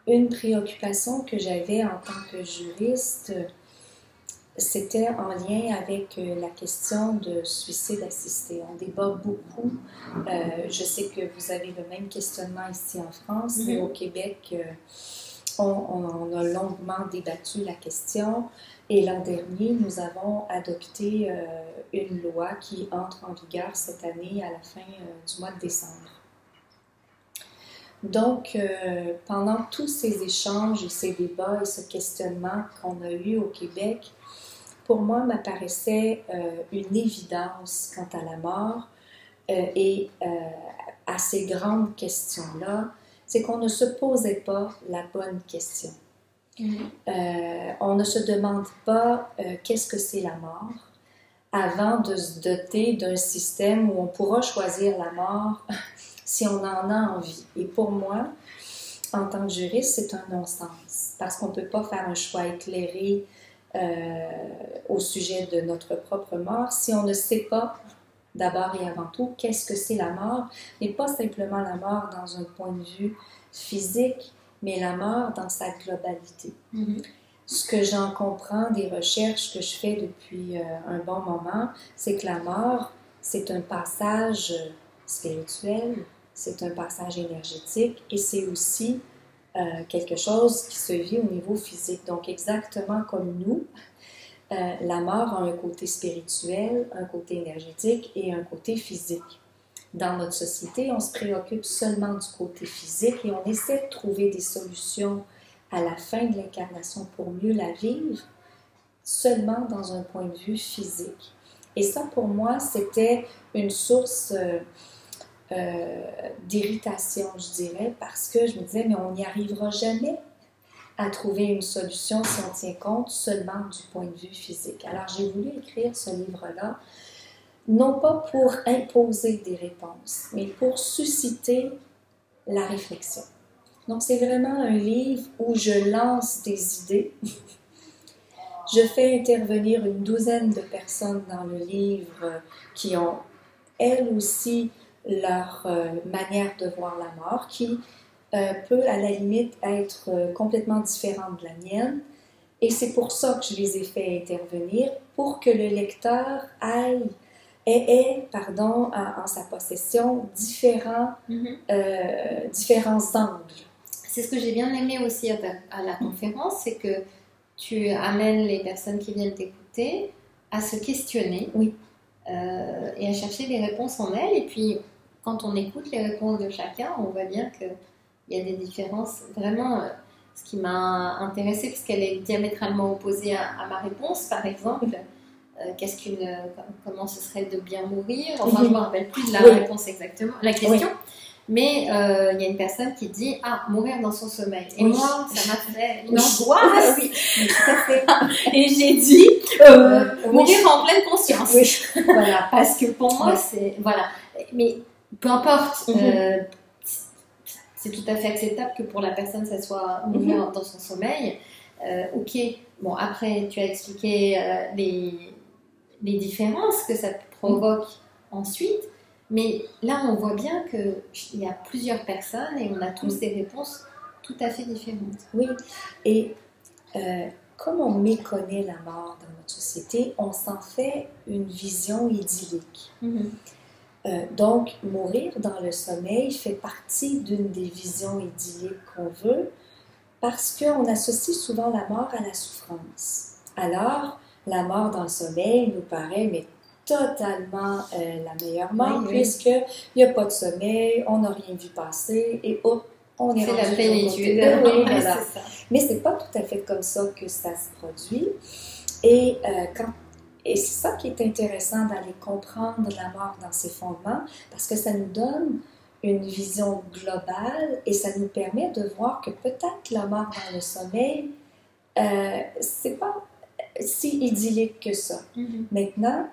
une préoccupation que j'avais en tant que juriste, c'était en lien avec la question de suicide assisté. On débat beaucoup. Je sais que vous avez le même questionnement ici en France, mais au Québec, on a longuement débattu la question. Et l'an dernier, nous avons adopté une loi qui entre en vigueur cette année à la fin du mois de décembre. Donc, pendant tous ces échanges et ces débats et ce questionnement qu'on a eu au Québec, pour moi, m'apparaissait une évidence quant à la mort et à ces grandes questions-là, c'est qu'on ne se posait pas la bonne question. On ne se demande pas qu'est-ce que c'est la mort avant de se doter d'un système où on pourra choisir la mort si on en a envie. Et pour moi, en tant que juriste, c'est un non-sens parce qu'on ne peut pas faire un choix éclairé au sujet de notre propre mort si on ne sait pas d'abord et avant tout qu'est-ce que c'est la mort, mais pas simplement la mort dans un point de vue physique, mais la mort dans sa globalité. Ce que j'en comprends des recherches que je fais depuis un bon moment, c'est que la mort, c'est un passage spirituel, c'est un passage énergétique et c'est aussi quelque chose qui se vit au niveau physique. Donc, exactement comme nous, la mort a un côté spirituel, un côté énergétique et un côté physique. Dans notre société, on se préoccupe seulement du côté physique et on essaie de trouver des solutions à la fin de l'incarnation pour mieux la vivre, seulement dans un point de vue physique. Et ça, pour moi, c'était une source d'irritation, je dirais, parce que je me disais, mais on n'y arrivera jamais à trouver une solution si on tient compte seulement du point de vue physique. Alors, j'ai voulu écrire ce livre-là, non pas pour imposer des réponses, mais pour susciter la réflexion. Donc, c'est vraiment un livre où je lance des idées. Je fais intervenir une douzaine de personnes dans le livre qui ont, elles aussi, leur manière de voir la mort, qui peut à la limite être complètement différente de la mienne. Et c'est pour ça que je les ai fait intervenir, pour que le lecteur ait en sa possession différents angles. C'est ce que j'ai bien aimé aussi à la conférence, c'est que tu amènes les personnes qui viennent t'écouter à se questionner et à chercher des réponses en elles. Et puis, quand on écoute les réponses de chacun, on voit bien qu'il y a des différences. Vraiment, ce qui m'a intéressée, puisqu'elle est diamétralement opposée à ma réponse, par exemple, comment ce serait de bien mourir. Enfin, je ne me rappelle plus de la réponse exactement, la question. Mais il y a une personne qui dit mourir dans son sommeil. Et moi, ça m'a fait une angoisse. Tout à fait. Et j'ai dit mourir en pleine conscience. Voilà, parce que pour moi, c'est voilà. Mais peu importe. C'est tout à fait acceptable que pour la personne, ça soit mourir dans son sommeil. Ok. Bon, après, tu as expliqué les différences que ça provoque ensuite. Mais là, on voit bien qu'il y a plusieurs personnes et on a tous des réponses tout à fait différentes. Oui, et comme on méconnaît la mort dans notre société, on s'en fait une vision idyllique. Donc, mourir dans le sommeil fait partie d'une des visions idylliques qu'on veut parce qu'on associe souvent la mort à la souffrance. Alors, la mort dans le sommeil nous paraît mais totalement la meilleure mort puisqu'il n'y a pas de sommeil, on n'a rien vu passer et hop, on est rendu la plénitude. Oui, voilà. Mais c'est pas tout à fait comme ça que ça se produit. Et c'est ça qui est intéressant d'aller comprendre la mort dans ses fondements, parce que ça nous donne une vision globale et ça nous permet de voir que peut-être la mort dans le sommeil, c'est pas si idyllique que ça. Maintenant,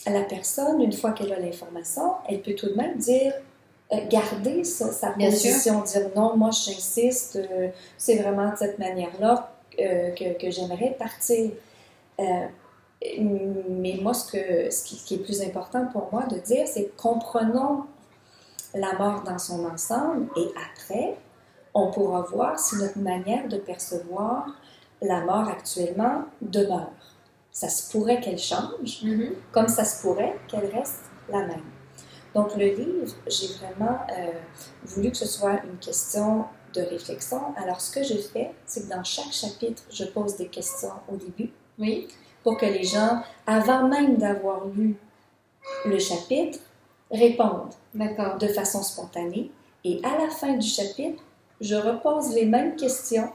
la personne, une fois qu'elle a l'information, elle peut tout de même dire, garder sa position, dire non, moi j'insiste, c'est vraiment de cette manière-là que j'aimerais partir. Mais moi, ce qui est plus important pour moi de dire, c'est comprenons la mort dans son ensemble et après, on pourra voir si notre manière de percevoir la mort actuellement demeure. Ça se pourrait qu'elle change, comme ça se pourrait qu'elle reste la même. Donc, le livre, j'ai vraiment voulu que ce soit une question de réflexion. Alors, ce que je fais, c'est que dans chaque chapitre, je pose des questions au début. Oui. Pour que les gens, avant même d'avoir lu le chapitre, répondent de façon spontanée. Et à la fin du chapitre, je repose les mêmes questions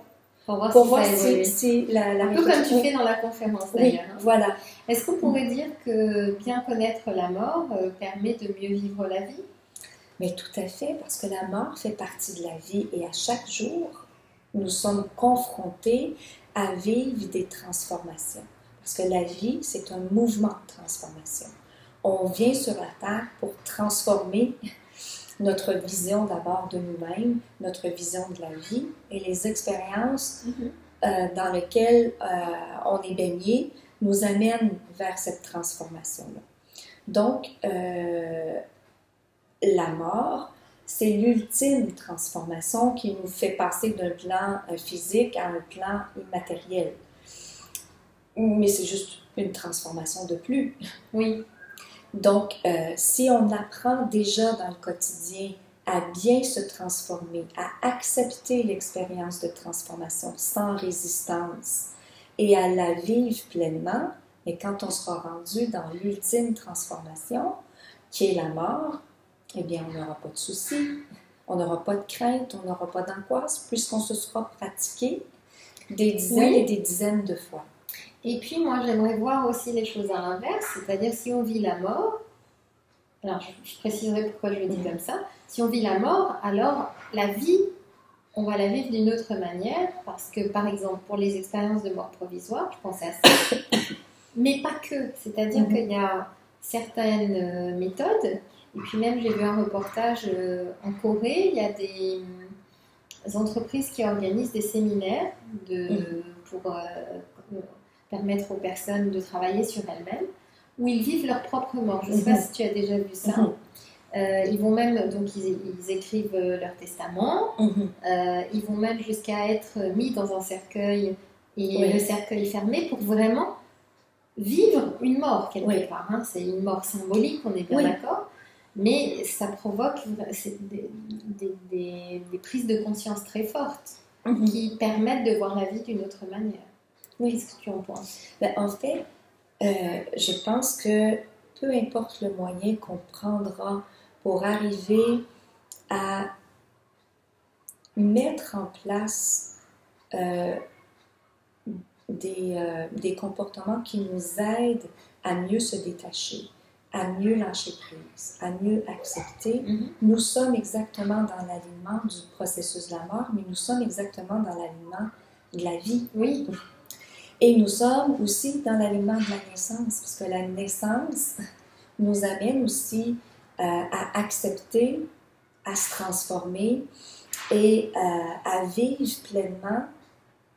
pour voir si la un peu comme tu fais dans la conférence d'ailleurs. Oui, voilà. Est-ce qu'on pourrait dire que bien connaître la mort permet de mieux vivre la vie? Mais tout à fait, parce que la mort fait partie de la vie et à chaque jour, nous sommes confrontés à vivre des transformations. Parce que la vie, c'est un mouvement de transformation. On vient sur la Terre pour transformer notre vision d'abord de nous-mêmes, notre vision de la vie et les expériences dans lesquelles on est baigné nous amènent vers cette transformation-là. Donc, la mort, c'est l'ultime transformation qui nous fait passer d'un plan physique à un plan immatériel. Mais c'est juste une transformation de plus. Oui. Donc, si on apprend déjà dans le quotidien à bien se transformer, à accepter l'expérience de transformation sans résistance et à la vivre pleinement, et quand on sera rendu dans l'ultime transformation, qui est la mort, eh bien, on n'aura pas de soucis, on n'aura pas de crainte, on n'aura pas d'angoisse, puisqu'on se sera pratiqué des dizaines et des dizaines de fois. Et puis, moi, j'aimerais voir aussi les choses à l'inverse, c'est-à-dire si on vit la mort, alors je préciserai pourquoi je le dis comme ça, si on vit la mort, alors la vie, on va la vivre d'une autre manière, parce que, par exemple, pour les expériences de mort provisoire, je pensais à ça, mais pas que, c'est-à-dire qu'il y a certaines méthodes, et puis même j'ai vu un reportage en Corée, il y a des entreprises qui organisent des séminaires pour permettre aux personnes de travailler sur elles-mêmes, où ils vivent leur propre mort. Je ne sais pas si tu as déjà vu ça. Ils vont même, donc ils écrivent leur testament, ils vont même jusqu'à être mis dans un cercueil, et le cercueil fermé pour vraiment vivre une mort quelque part. Hein. C'est une mort symbolique, on est bien d'accord, mais ça provoque des prises de conscience très fortes qui permettent de voir la vie d'une autre manière. Qu'est-ce que tu en penses? En fait, je pense que peu importe le moyen qu'on prendra pour arriver à mettre en place des comportements qui nous aident à mieux se détacher, à mieux lâcher prise, à mieux accepter, nous sommes exactement dans l'alignement du processus de la mort, mais nous sommes exactement dans l'alignement de la vie. Oui. Et nous sommes aussi dans l'alignement de la naissance, parce que la naissance nous amène aussi à accepter, à se transformer et à vivre pleinement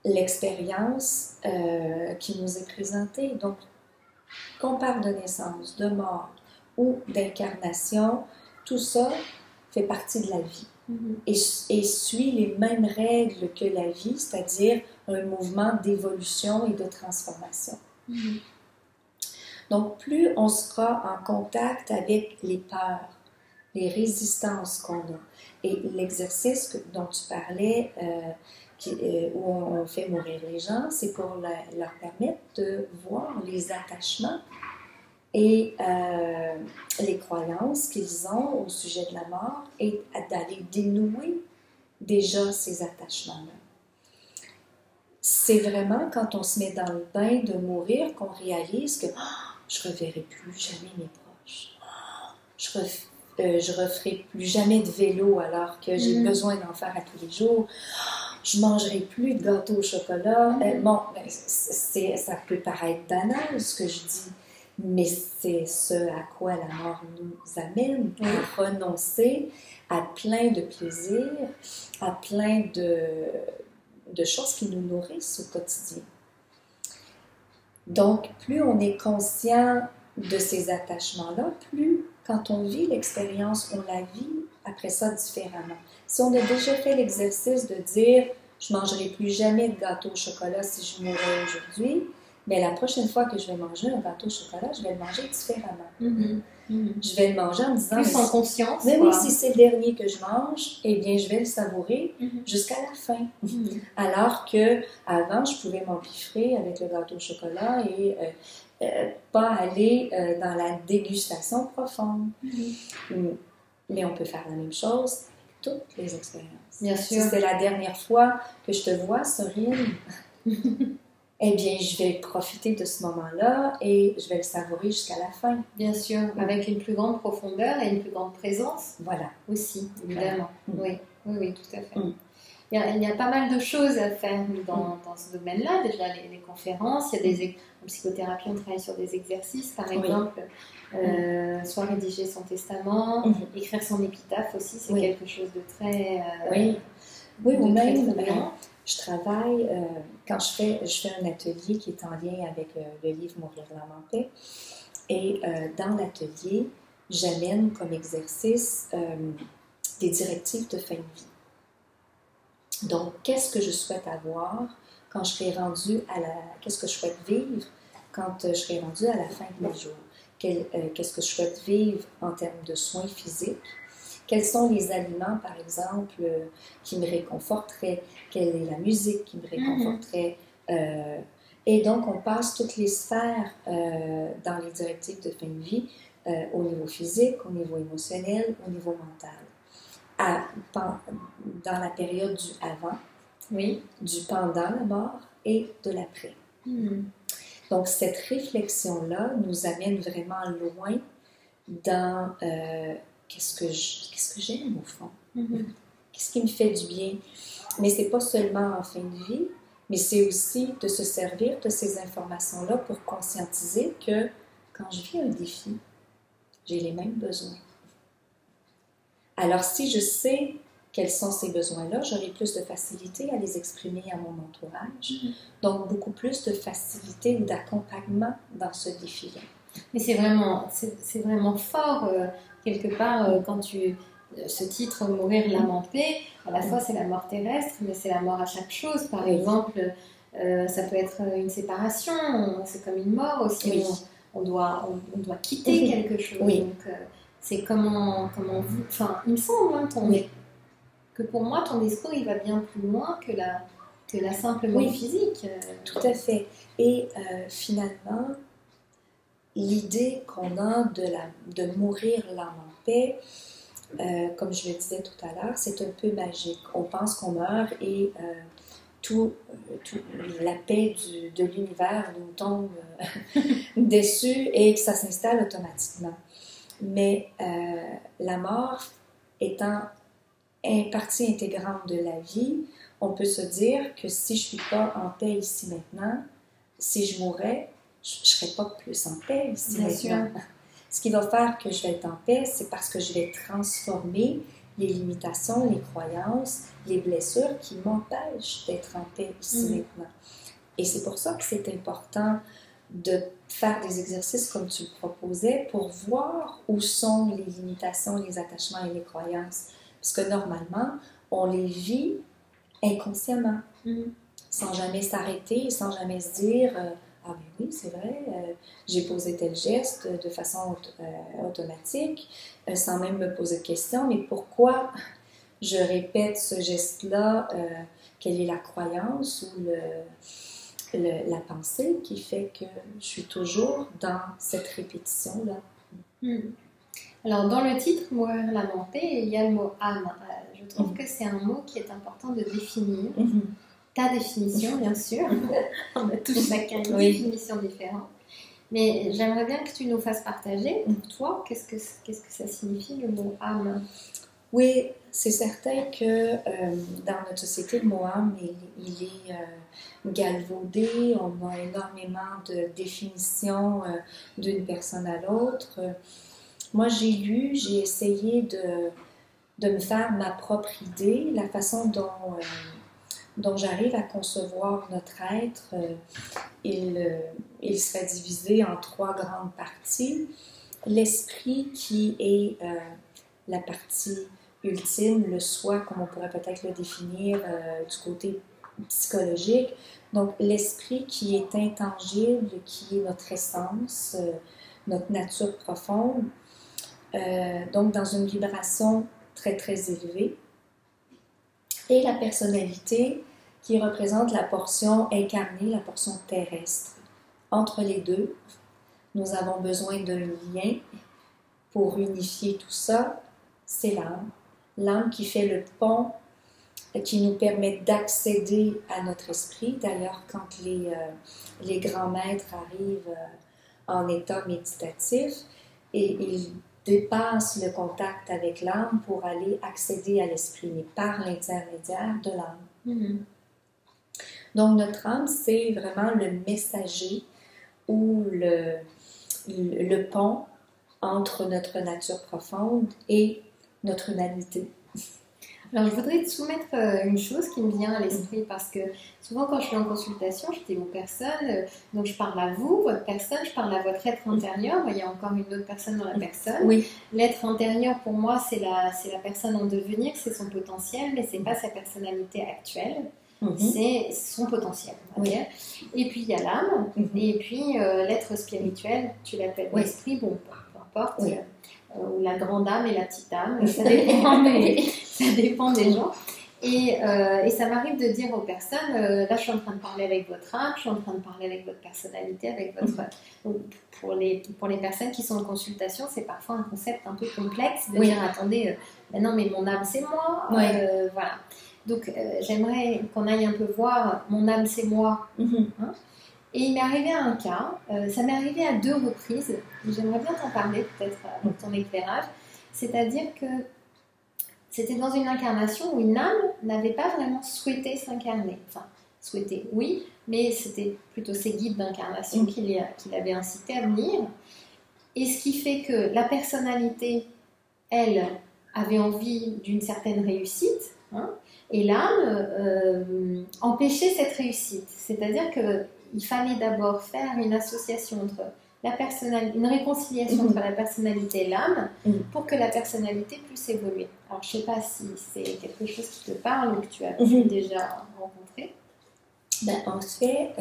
l'expérience qui nous est présentée. Donc, qu'on parle de naissance, de mort ou d'incarnation, tout ça fait partie de la vie. et suit les mêmes règles que la vie, c'est-à-dire un mouvement d'évolution et de transformation. Donc, plus on sera en contact avec les peurs, les résistances qu'on a, et l'exercice dont tu parlais, où on fait mourir les gens, c'est pour leur permettre de voir les attachements et les croyances qu'ils ont au sujet de la mort et d'aller dénouer déjà ces attachements-là. C'est vraiment quand on se met dans le bain de mourir qu'on réalise que je ne reverrai plus jamais mes proches. Je ne referai plus jamais de vélo alors que j'ai besoin d'en faire à tous les jours. Je ne mangerai plus de gâteau au chocolat. Bon, ça peut paraître banal ce que je dis, mais c'est ce à quoi la mort nous amène, à renoncer à plein de plaisirs, à plein de choses qui nous nourrissent au quotidien. Donc, plus on est conscient de ces attachements-là, plus quand on vit l'expérience, on la vit après ça différemment. Si on a déjà fait l'exercice de dire « je ne mangerai plus jamais de gâteau au chocolat si je mourrais aujourd'hui », mais la prochaine fois que je vais manger un gâteau au chocolat, je vais le manger différemment. Je vais le manger en me disant... Plus en conscience. Mais oui, si c'est le dernier que je mange, eh bien, je vais le savourer jusqu'à la fin. Alors que avant, je pouvais m'empiffrer avec le gâteau au chocolat et pas aller dans la dégustation profonde. Mais on peut faire la même chose avec toutes les expériences. Bien sûr. Si c'est la dernière fois que je te vois, Sorine, eh bien, je vais profiter de ce moment-là et je vais le savourer jusqu'à la fin. Bien sûr, avec une plus grande profondeur et une plus grande présence. Voilà. Aussi, évidemment. Oui, tout à fait. Il y a pas mal de choses à faire dans ce domaine-là. Déjà, les conférences, il y a en psychothérapie, on travaille sur des exercices, par exemple, soit rédiger son testament, écrire son épitaphe aussi, c'est quelque chose de très... ou même... Je travaille, quand je fais un atelier qui est en lien avec le livre Mourir l'âme en paix, et dans l'atelier, j'amène comme exercice des directives de fin de vie. Donc, qu'est-ce que je souhaite avoir quand je serai rendue qu'est-ce que je souhaite vivre quand je serai rendue à la fin de mes jours? Qu'est-ce que je souhaite vivre en termes de soins physiques? Quels sont les aliments, par exemple, qui me réconforteraient? Quelle est la musique qui me réconforterait? Et donc, on passe toutes les sphères dans les directives de fin de vie, au niveau physique, au niveau émotionnel, au niveau mental. Dans la période du avant, du pendant la mort et de l'après. Donc, cette réflexion-là nous amène vraiment loin dans... Qu'est-ce que j'aime au fond? Qu'est-ce qui me fait du bien? Mais c'est pas seulement en fin de vie, mais c'est aussi de se servir de ces informations-là pour conscientiser que quand je vis un défi, j'ai les mêmes besoins. Alors, si je sais quels sont ces besoins-là, j'aurai plus de facilité à les exprimer à mon entourage. Donc, beaucoup plus de facilité ou d'accompagnement dans ce défi-là. Mais c'est vraiment fort... quelque part, quand ce titre « Mourir l'âme en paix », à la fois c'est la mort terrestre, mais c'est la mort à chaque chose. Par exemple, ça peut être une séparation, c'est comme une mort aussi. On doit quitter quelque chose. Donc, c'est comment enfin, il me semble que pour moi, ton discours, il va bien plus loin que la simple mort physique. Tout à fait. Et finalement... l'idée qu'on a de mourir l'âme en paix, comme je le disais tout à l'heure, c'est un peu magique. On pense qu'on meurt et la paix de l'univers nous tombe dessus et que ça s'installe automatiquement. Mais la mort étant une partie intégrante de la vie, on peut se dire que si je ne suis pas en paix ici maintenant, si je mourais, je ne serai pas plus en paix ici maintenant. Ce qui va faire que je vais être en paix, c'est parce que je vais transformer les limitations, les croyances, les blessures qui m'empêchent d'être en paix ici maintenant. Et c'est pour ça que c'est important de faire des exercices comme tu le proposais pour voir où sont les limitations, les attachements et les croyances. Parce que normalement, on les vit inconsciemment, sans jamais s'arrêter, sans jamais se dire ah ben oui, c'est vrai, j'ai posé tel geste de façon automatique, sans même me poser de questions, mais pourquoi je répète ce geste-là? Quelle est la croyance ou la pensée qui fait que je suis toujours dans cette répétition-là? Alors, dans le titre Mourir lamenté, il y a le mot âme. Je trouve que c'est un mot qui est important de définir. Ta définition, bien sûr. On a tous chacun une définition différente. Mais j'aimerais bien que tu nous fasses partager, pour toi, qu'est-ce que ça signifie le mot âme? Oui, c'est certain que dans notre société, le mot âme, il est galvaudé. On a énormément de définitions d'une personne à l'autre. Moi, j'ai essayé de me faire ma propre idée, la façon dont j'arrive à concevoir notre être. Il serait divisé en 3 grandes parties. L'esprit qui est la partie ultime, le soi, comme on pourrait peut-être le définir du côté psychologique. Donc, l'esprit qui est intangible, qui est notre essence, notre nature profonde. Donc, dans une vibration très, très élevée. Et la personnalité qui représente la portion incarnée, la portion terrestre. Entre les deux, nous avons besoin d'un lien pour unifier tout ça, c'est l'âme. L'âme qui fait le pont, qui nous permet d'accéder à notre esprit. D'ailleurs, quand les grands maîtres arrivent en état méditatif, et ils dépassent le contact avec l'âme pour aller accéder à l'esprit, mais par l'intermédiaire de l'âme. Donc, notre âme, c'est vraiment le messager ou le pont entre notre nature profonde et notre humanité. Alors, je voudrais te soumettre une chose qui me vient à l'esprit parce que souvent, quand je suis en consultation, je dis aux personnes, donc je parle à vous, votre personne, je parle à votre être intérieur. Il y a encore une autre personne dans la personne. Oui. L'être intérieur, pour moi, c'est la personne en devenir, c'est son potentiel, mais c'est pas sa personnalité actuelle. C'est son potentiel. Okay? Et puis, il y a l'âme, et puis l'être spirituel, tu l'appelles l'esprit, bon, peu importe. Ou la grande âme et la petite âme, ça dépend des gens. Et ça m'arrive de dire aux personnes, là je suis en train de parler avec votre âme, je suis en train de parler avec votre personnalité, avec votre... Pour les personnes qui sont en consultation, c'est parfois un concept un peu complexe de dire, attendez, non mais mon âme c'est moi, voilà. Donc j'aimerais qu'on aille un peu voir, mon âme c'est moi, hein. Et il m'est arrivé un cas, ça m'est arrivé à 2 reprises, j'aimerais bien t'en parler peut-être avec ton éclairage, c'est-à-dire que c'était dans une incarnation où une âme n'avait pas vraiment souhaité s'incarner. Enfin, souhaité, oui, mais c'était plutôt ses guides d'incarnation qui l'avaient incité à venir. Et ce qui fait que la personnalité, elle, avait envie d'une certaine réussite, hein, et l'âme empêchait cette réussite. C'est-à-dire qu'il fallait d'abord faire une association entre une réconciliation entre la personnalité et l'âme pour que la personnalité puisse évoluer. Alors, je ne sais pas si c'est quelque chose qui te parle ou que tu as pu déjà rencontrer. En fait,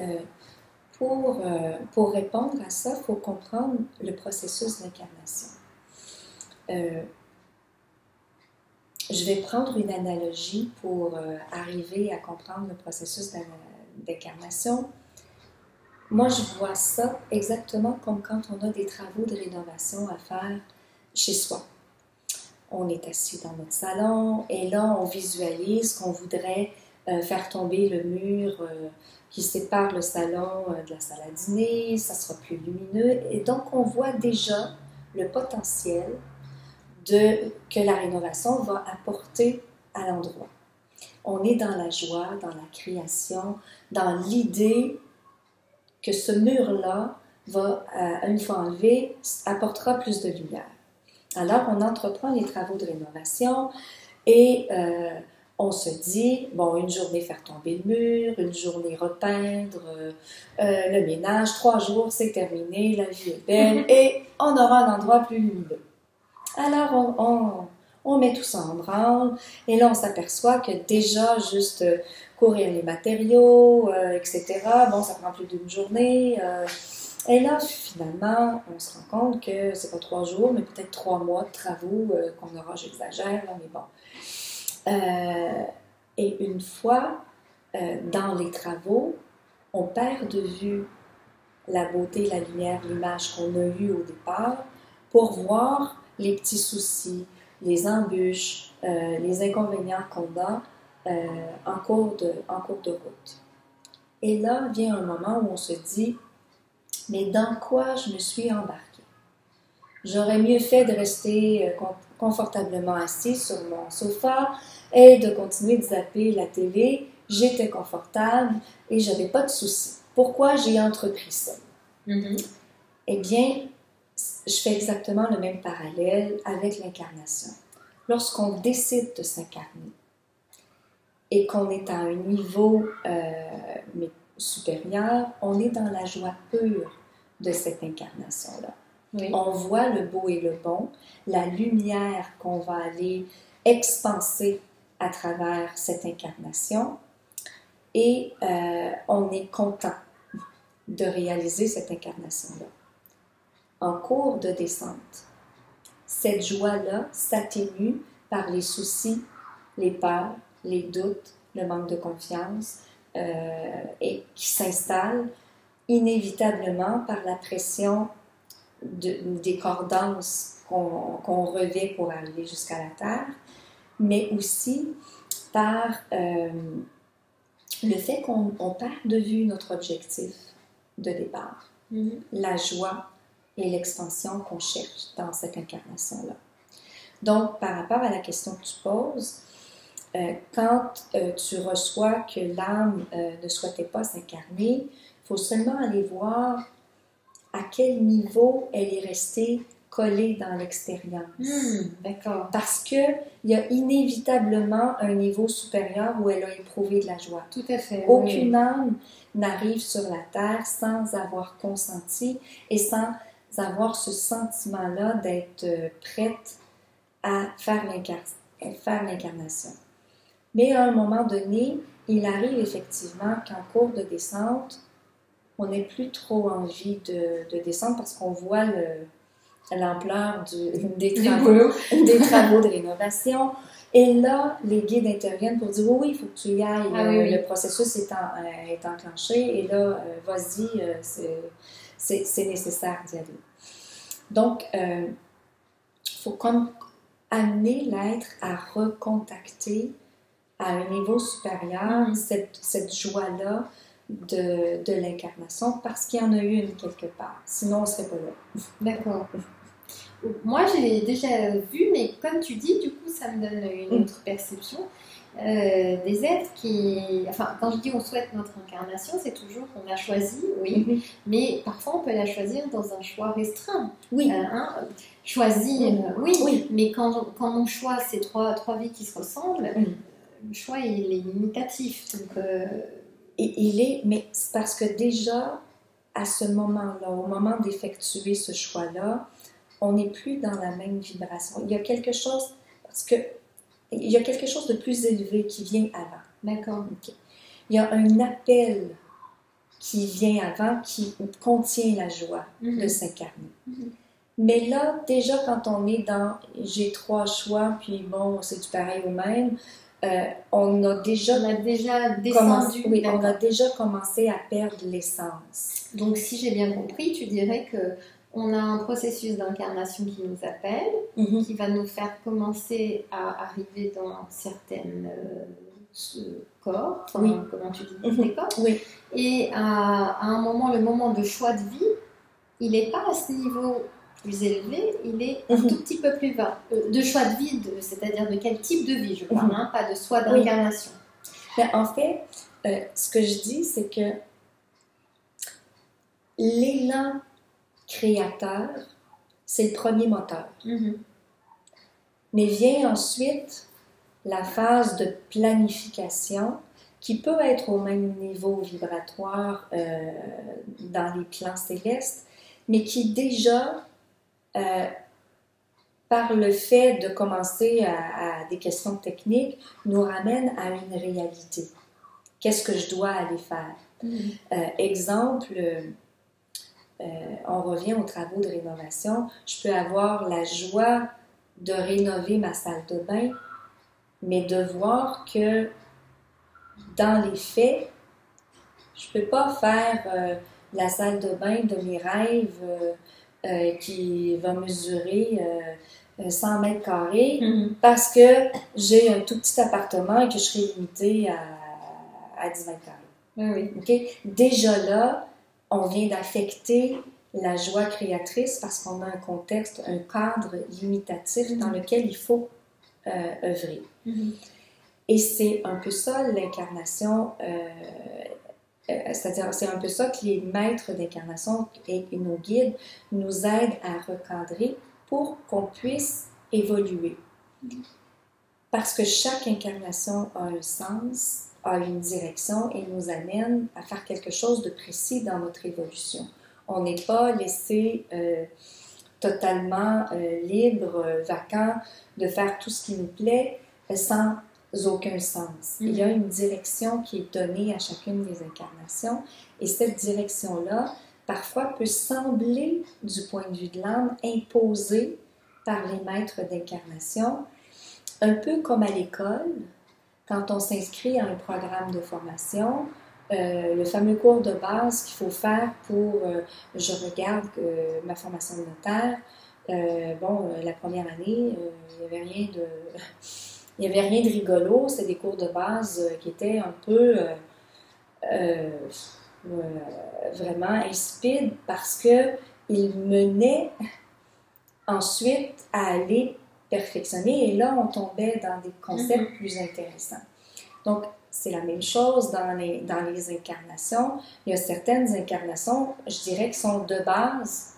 pour répondre à ça, il faut comprendre le processus d'incarnation. Je vais prendre une analogie pour arriver à comprendre le processus d'incarnation. Moi, je vois ça exactement comme quand on a des travaux de rénovation à faire chez soi. On est assis dans notre salon et là, on visualise qu'on voudrait faire tomber le mur qui sépare le salon de la salle à dîner, ça sera plus lumineux. Et donc, on voit déjà le potentiel que la rénovation va apporter à l'endroit. On est dans la joie, dans la création, dans l'idée que ce mur-là va, une fois enlevé, apportera plus de lumière. Alors, on entreprend les travaux de rénovation et on se dit, bon, une journée faire tomber le mur, une journée repeindre, le ménage, 3 jours, c'est terminé, la vie est belle et on aura un endroit plus lumineux. Alors, On met tout ça en branle et là, on s'aperçoit que déjà, juste courir les matériaux, etc., bon, ça prend plus d'une journée. Et là, finalement, on se rend compte que c'est pas 3 jours, mais peut-être 3 mois de travaux qu'on aura, j'exagère, là, mais bon. Et une fois dans les travaux, on perd de vue la beauté, la lumière, l'image qu'on a eue au départ pour voir les petits soucis, les embûches, les inconvénients qu'on a en cours de route. Et là vient un moment où on se dit, mais dans quoi je me suis embarquée? J'aurais mieux fait de rester confortablement assis sur mon sofa et de continuer de zapper la télé. J'étais confortable et j'avais pas de soucis. Pourquoi j'ai entrepris ça? Eh bien, je fais exactement le même parallèle avec l'incarnation. Lorsqu'on décide de s'incarner et qu'on est à un niveau supérieur, on est dans la joie pure de cette incarnation-là. Oui. On voit le beau et le bon, la lumière qu'on va aller expanser à travers cette incarnation et on est content de réaliser cette incarnation-là. En cours de descente, cette joie-là s'atténue par les soucis, les peurs, les doutes, le manque de confiance et qui s'installent inévitablement par la pression des cordances qu'on revêt pour arriver jusqu'à la Terre, mais aussi par le fait qu'on perd de vue notre objectif de départ, la joie et l'expansion qu'on cherche dans cette incarnation-là. Donc, par rapport à la question que tu poses, quand tu reçois que l'âme ne souhaitait pas s'incarner, il faut seulement aller voir à quel niveau elle est restée collée dans l'expérience. D'accord. Parce qu'il y a inévitablement un niveau supérieur où elle a éprouvé de la joie. Tout à fait. Aucune âme n'arrive sur la Terre sans avoir consenti et sans avoir ce sentiment-là d'être prête à faire l'incarnation. Mais à un moment donné, il arrive effectivement qu'en cours de descente, on n'ait plus trop envie de descendre parce qu'on voit l'ampleur des travaux de rénovation. Et là, les guides interviennent pour dire oui, il faut que tu y ailles. Le processus est enclenché et là, vas-y, c'est nécessaire d'y aller. Donc, il faut comme amener l'être à recontacter à un niveau supérieur cette joie-là de l'incarnation parce qu'il y en a eu une quelque part. Sinon, on ne serait pas là. D'accord. Moi, j'ai déjà vu, mais comme tu dis, du coup, ça me donne une autre perception. Des êtres qui... Enfin, quand je dis on souhaite notre incarnation, c'est toujours qu'on a choisi, oui, mais parfois on peut la choisir dans un choix restreint. Oui. Choisir, oui, mais quand mon choix, c'est trois vies qui se ressemblent, le choix, il est limitatif. Donc, mais c'est parce que déjà, à ce moment-là, au moment d'effectuer ce choix-là, on n'est plus dans la même vibration. Il y a quelque chose, il y a quelque chose de plus élevé qui vient avant. D'accord. Okay. Il y a un appel qui vient avant, qui contient la joie de s'incarner. Mais là, déjà, quand on est dans « j'ai 3 choix, puis bon, c'est du pareil au même », on a déjà descendu. On a déjà commencé à perdre l'essence. Donc, si j'ai bien compris, tu dirais que on a un processus d'incarnation qui nous appelle, qui va nous faire commencer à arriver dans certaines corps, comment tu dis, des corps. Oui. Et à un moment, le moment de choix de vie, il n'est pas à ce niveau plus élevé, il est un tout petit peu plus bas. De choix de vie, c'est-à-dire de quel type de vie, je parle, pas de choix d'incarnation. Ben, en fait, ce que je dis, c'est que l'élan créateur, c'est le premier moteur. Mais vient ensuite la phase de planification qui peut être au même niveau vibratoire dans les plans célestes, mais qui déjà par le fait de commencer à des questions techniques, nous ramène à une réalité. Qu'est-ce que je dois aller faire? Exemple, on revient aux travaux de rénovation. Je peux avoir la joie de rénover ma salle de bain, mais de voir que dans les faits, je ne peux pas faire la salle de bain de mes rêves qui va mesurer 100 mètres carrés parce que j'ai un tout petit appartement et que je serai limitée à 10 mètres carrés. Oui. Okay? Déjà là, on vient d'affecter la joie créatrice parce qu'on a un contexte, un cadre limitatif dans lequel il faut œuvrer. Et c'est un peu ça l'incarnation, c'est-à-dire c'est un peu ça que les maîtres d'incarnation et nos guides nous aident à recadrer pour qu'on puisse évoluer. Parce que chaque incarnation a un sens, a une direction et nous amène à faire quelque chose de précis dans notre évolution. On n'est pas laissé totalement libre, vacant, de faire tout ce qui nous plaît sans aucun sens. Il y a une direction qui est donnée à chacune des incarnations et cette direction-là, parfois, peut sembler, du point de vue de l'âme, imposée par les maîtres d'incarnation, un peu comme à l'école, quand on s'inscrit à un programme de formation, le fameux cours de base qu'il faut faire pour, je regarde ma formation de notaire, la première année, il n'y avait rien de rigolo, c'est des cours de base qui étaient un peu vraiment insipides parce qu'ils menaient ensuite à aller perfectionner et là on tombait dans des concepts plus intéressants. Donc c'est la même chose dans les incarnations. Il y a certaines incarnations, je dirais, qui sont de base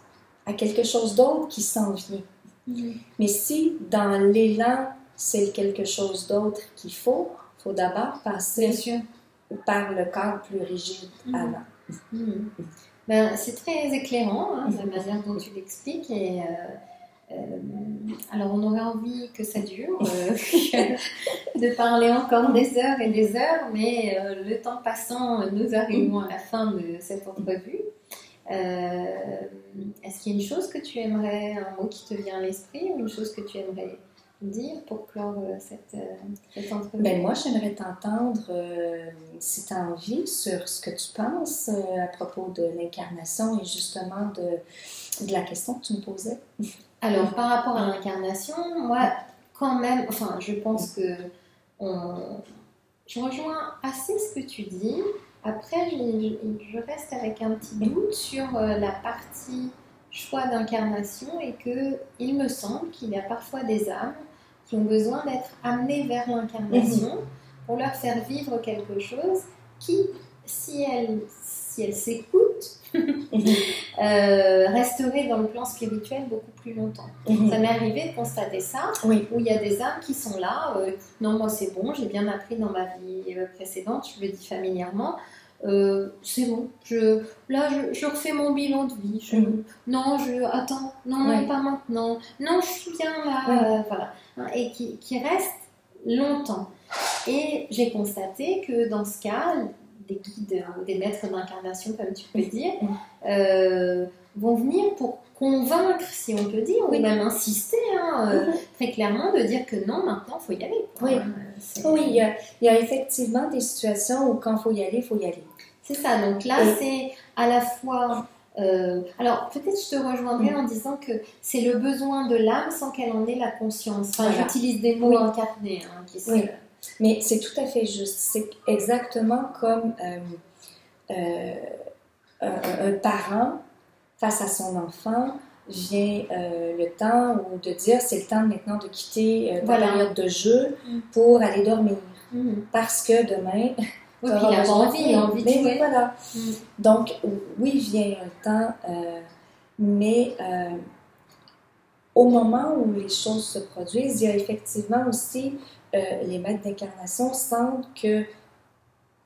à quelque chose d'autre qui s'en vient. Mais si dans l'élan c'est quelque chose d'autre qu'il faut d'abord passer par le cadre plus rigide avant. Ben, c'est très éclairant, la manière dont tu l'expliques. Et, alors, on aurait envie que ça dure, de parler encore des heures et des heures, mais le temps passant, nous arrivons à la fin de cette entrevue. Est-ce qu'il y a une chose que tu aimerais, un mot qui te vient à l'esprit, ou une chose que tu aimerais dire pour clore cette entrevue? Ben moi, j'aimerais t'entendre, si tu as envie, sur ce que tu penses à propos de l'incarnation et justement de la question que tu me posais. Alors, par rapport à l'incarnation, moi, quand même, enfin, je pense que je rejoins assez ce que tu dis. Après, je reste avec un petit doute sur la partie choix d'incarnation et qu'il me semble qu'il y a parfois des âmes qui ont besoin d'être amenées vers l'incarnation pour leur faire vivre quelque chose qui, si elles s'écoutent, resterait dans le plan spirituel beaucoup plus longtemps. Ça m'est arrivé de constater ça, où il y a des âmes qui sont là, non, moi c'est bon, j'ai bien appris dans ma vie précédente, je le dis familièrement, c'est bon, je refais mon bilan de vie, attends, non, pas maintenant, non, je suis bien là, voilà, et qui reste longtemps. Et j'ai constaté que dans ce cas, des guides ou des maîtres d'incarnation, comme tu peux dire, vont venir pour convaincre, si on peut dire, ou même insister, très clairement, de dire que non, maintenant, il faut y aller. Il y a effectivement des situations où quand il faut y aller, il faut y aller. C'est ça, donc là, c'est à la fois... alors, peut-être je te rejoindrai en disant que c'est le besoin de l'âme sans qu'elle en ait la conscience. Enfin, j'utilise des mots incarnés. Mais c'est tout à fait juste. C'est exactement comme un parent face à son enfant vient le temps ou de dire c'est le temps maintenant de quitter ta période de jeu pour aller dormir. Parce que demain... Oui, puis il a envie de jouer. Voilà. Donc, oui, vient un temps, mais au moment où les choses se produisent, il y a effectivement aussi les maîtres d'incarnation sentent que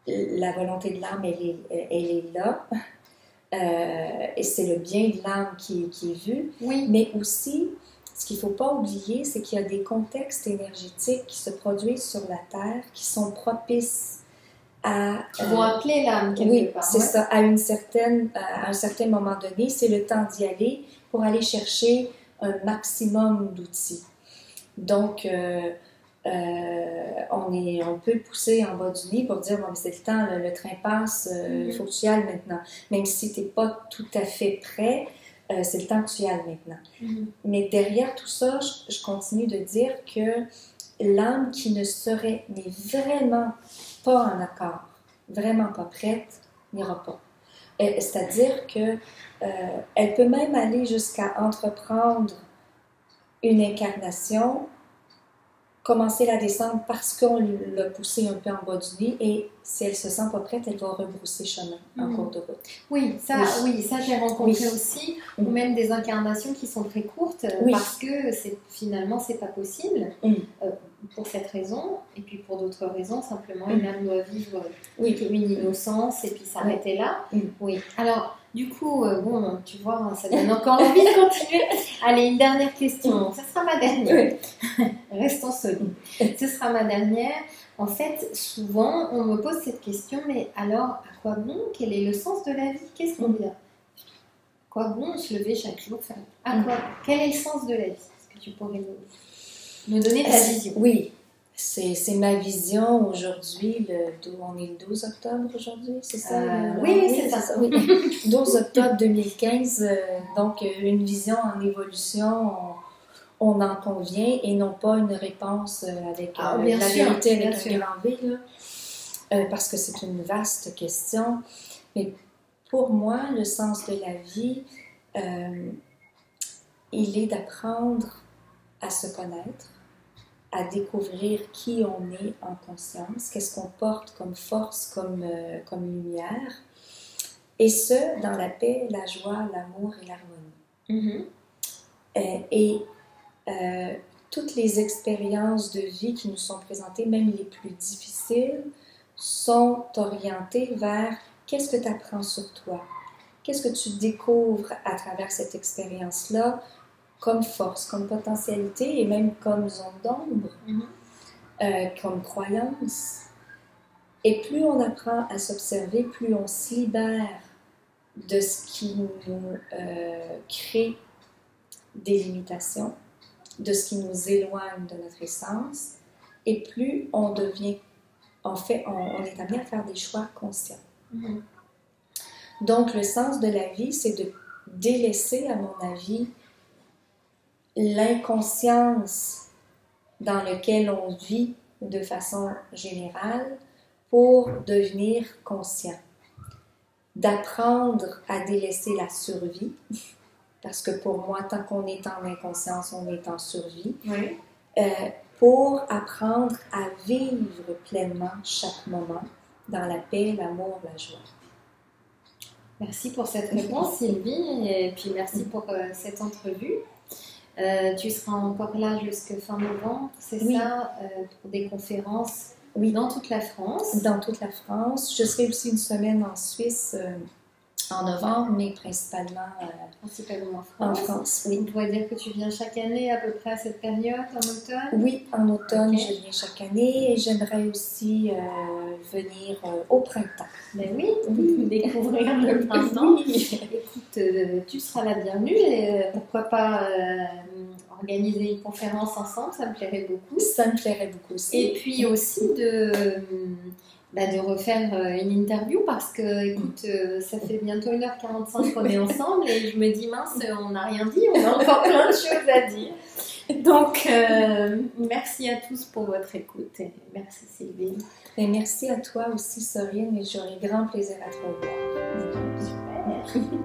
la volonté de l'âme, elle est là. Et c'est le bien de l'âme qui est vu. Mais aussi, ce qu'il ne faut pas oublier, c'est qu'il y a des contextes énergétiques qui se produisent sur la Terre qui sont propices à... Qui vont appeler l'âme quelque part. Oui, c'est ça. À un certain moment donné, c'est le temps d'y aller pour aller chercher un maximum d'outils. Donc, on peut pousser en bas du lit pour dire bon, c'est le temps, le train passe, il faut que tu y ailles maintenant. Même si tu n'es pas tout à fait prêt, c'est le temps que tu y ailles maintenant. Mais derrière tout ça, je continue de dire que l'âme qui ne serait mais vraiment pas en accord, vraiment pas prête, n'ira pas. C'est-à-dire que elle peut même aller jusqu'à entreprendre une incarnation, commencer la descente parce qu'on l'a poussée un peu en bas du lit, et si elle se sent pas prête, elle va rebrousser chemin en cours de route. Oui, ça j'ai rencontré aussi, ou même des incarnations qui sont très courtes, parce que finalement c'est pas possible, pour cette raison, et puis pour d'autres raisons, simplement une âme doit vivre une innocence et puis s'arrêter là. Oui. Alors, du coup, bon, tu vois, ça donne encore envie de continuer. Allez, une dernière question. Ce sera ma dernière. Restons solides. Ce sera ma dernière. En fait, souvent, on me pose cette question, mais alors, à quoi bon? Quel est le sens de la vie? Qu'est-ce qu'on dit? À quoi bon se lever chaque jour? À quoi? Quel est le sens de la vie? Est-ce que tu pourrais nous donner ta vision? Oui. C'est ma vision aujourd'hui, on est le 12 octobre aujourd'hui, c'est ça? Oui, c'est ça. Oui. 12 octobre 2015, donc une vision en évolution, on en convient, et non pas une réponse avec la vérité avec un grand V, parce que c'est une vaste question. Mais pour moi, le sens de la vie, il est d'apprendre à se connaître, à découvrir qui on est en conscience, qu'est-ce qu'on porte comme force, comme lumière, et ce, dans la paix, la joie, l'amour et l'harmonie. Toutes les expériences de vie qui nous sont présentées, même les plus difficiles, sont orientées vers qu'est-ce que tu apprends sur toi, qu'est-ce que tu découvres à travers cette expérience-là, comme force, comme potentialité et même comme zone d'ombre, comme croyance. Et plus on apprend à s'observer, plus on se libère de ce qui nous crée des limitations, de ce qui nous éloigne de notre essence, et plus on devient, on est amené à faire des choix conscients. Donc le sens de la vie, c'est de délaisser, à mon avis, l'inconscience dans laquelle on vit de façon générale pour devenir conscient. D'apprendre à délaisser la survie, parce que pour moi, tant qu'on est en inconscience, on est en survie, pour apprendre à vivre pleinement chaque moment dans la paix, l'amour, la joie. Merci pour cette réponse, Sylvie, et puis merci pour cette entrevue. Tu seras encore là jusqu'à fin novembre, c'est ça, pour des conférences dans toute la France. Dans toute la France. Je serai aussi une semaine en Suisse en novembre, mais principalement en France. On pourrait dire que tu viens chaque année à peu près à cette période, en automne? Oui, en automne, je viens chaque année, et j'aimerais aussi venir au printemps. Ben oui, découvrir le printemps. Écoute, tu seras la bienvenue, et pourquoi pas organiser une conférence ensemble, ça me plairait beaucoup. Ça me plairait beaucoup aussi. Et puis aussi de refaire une interview, parce que, écoute, ça fait bientôt 1h45 qu'on est ensemble, et je me dis, mince, on n'a rien dit, on a encore plein de choses à dire. Donc, merci à tous pour votre écoute. Et merci Sylvie. Et merci à toi aussi, Sorine, et j'aurai grand plaisir à te revoir. Super.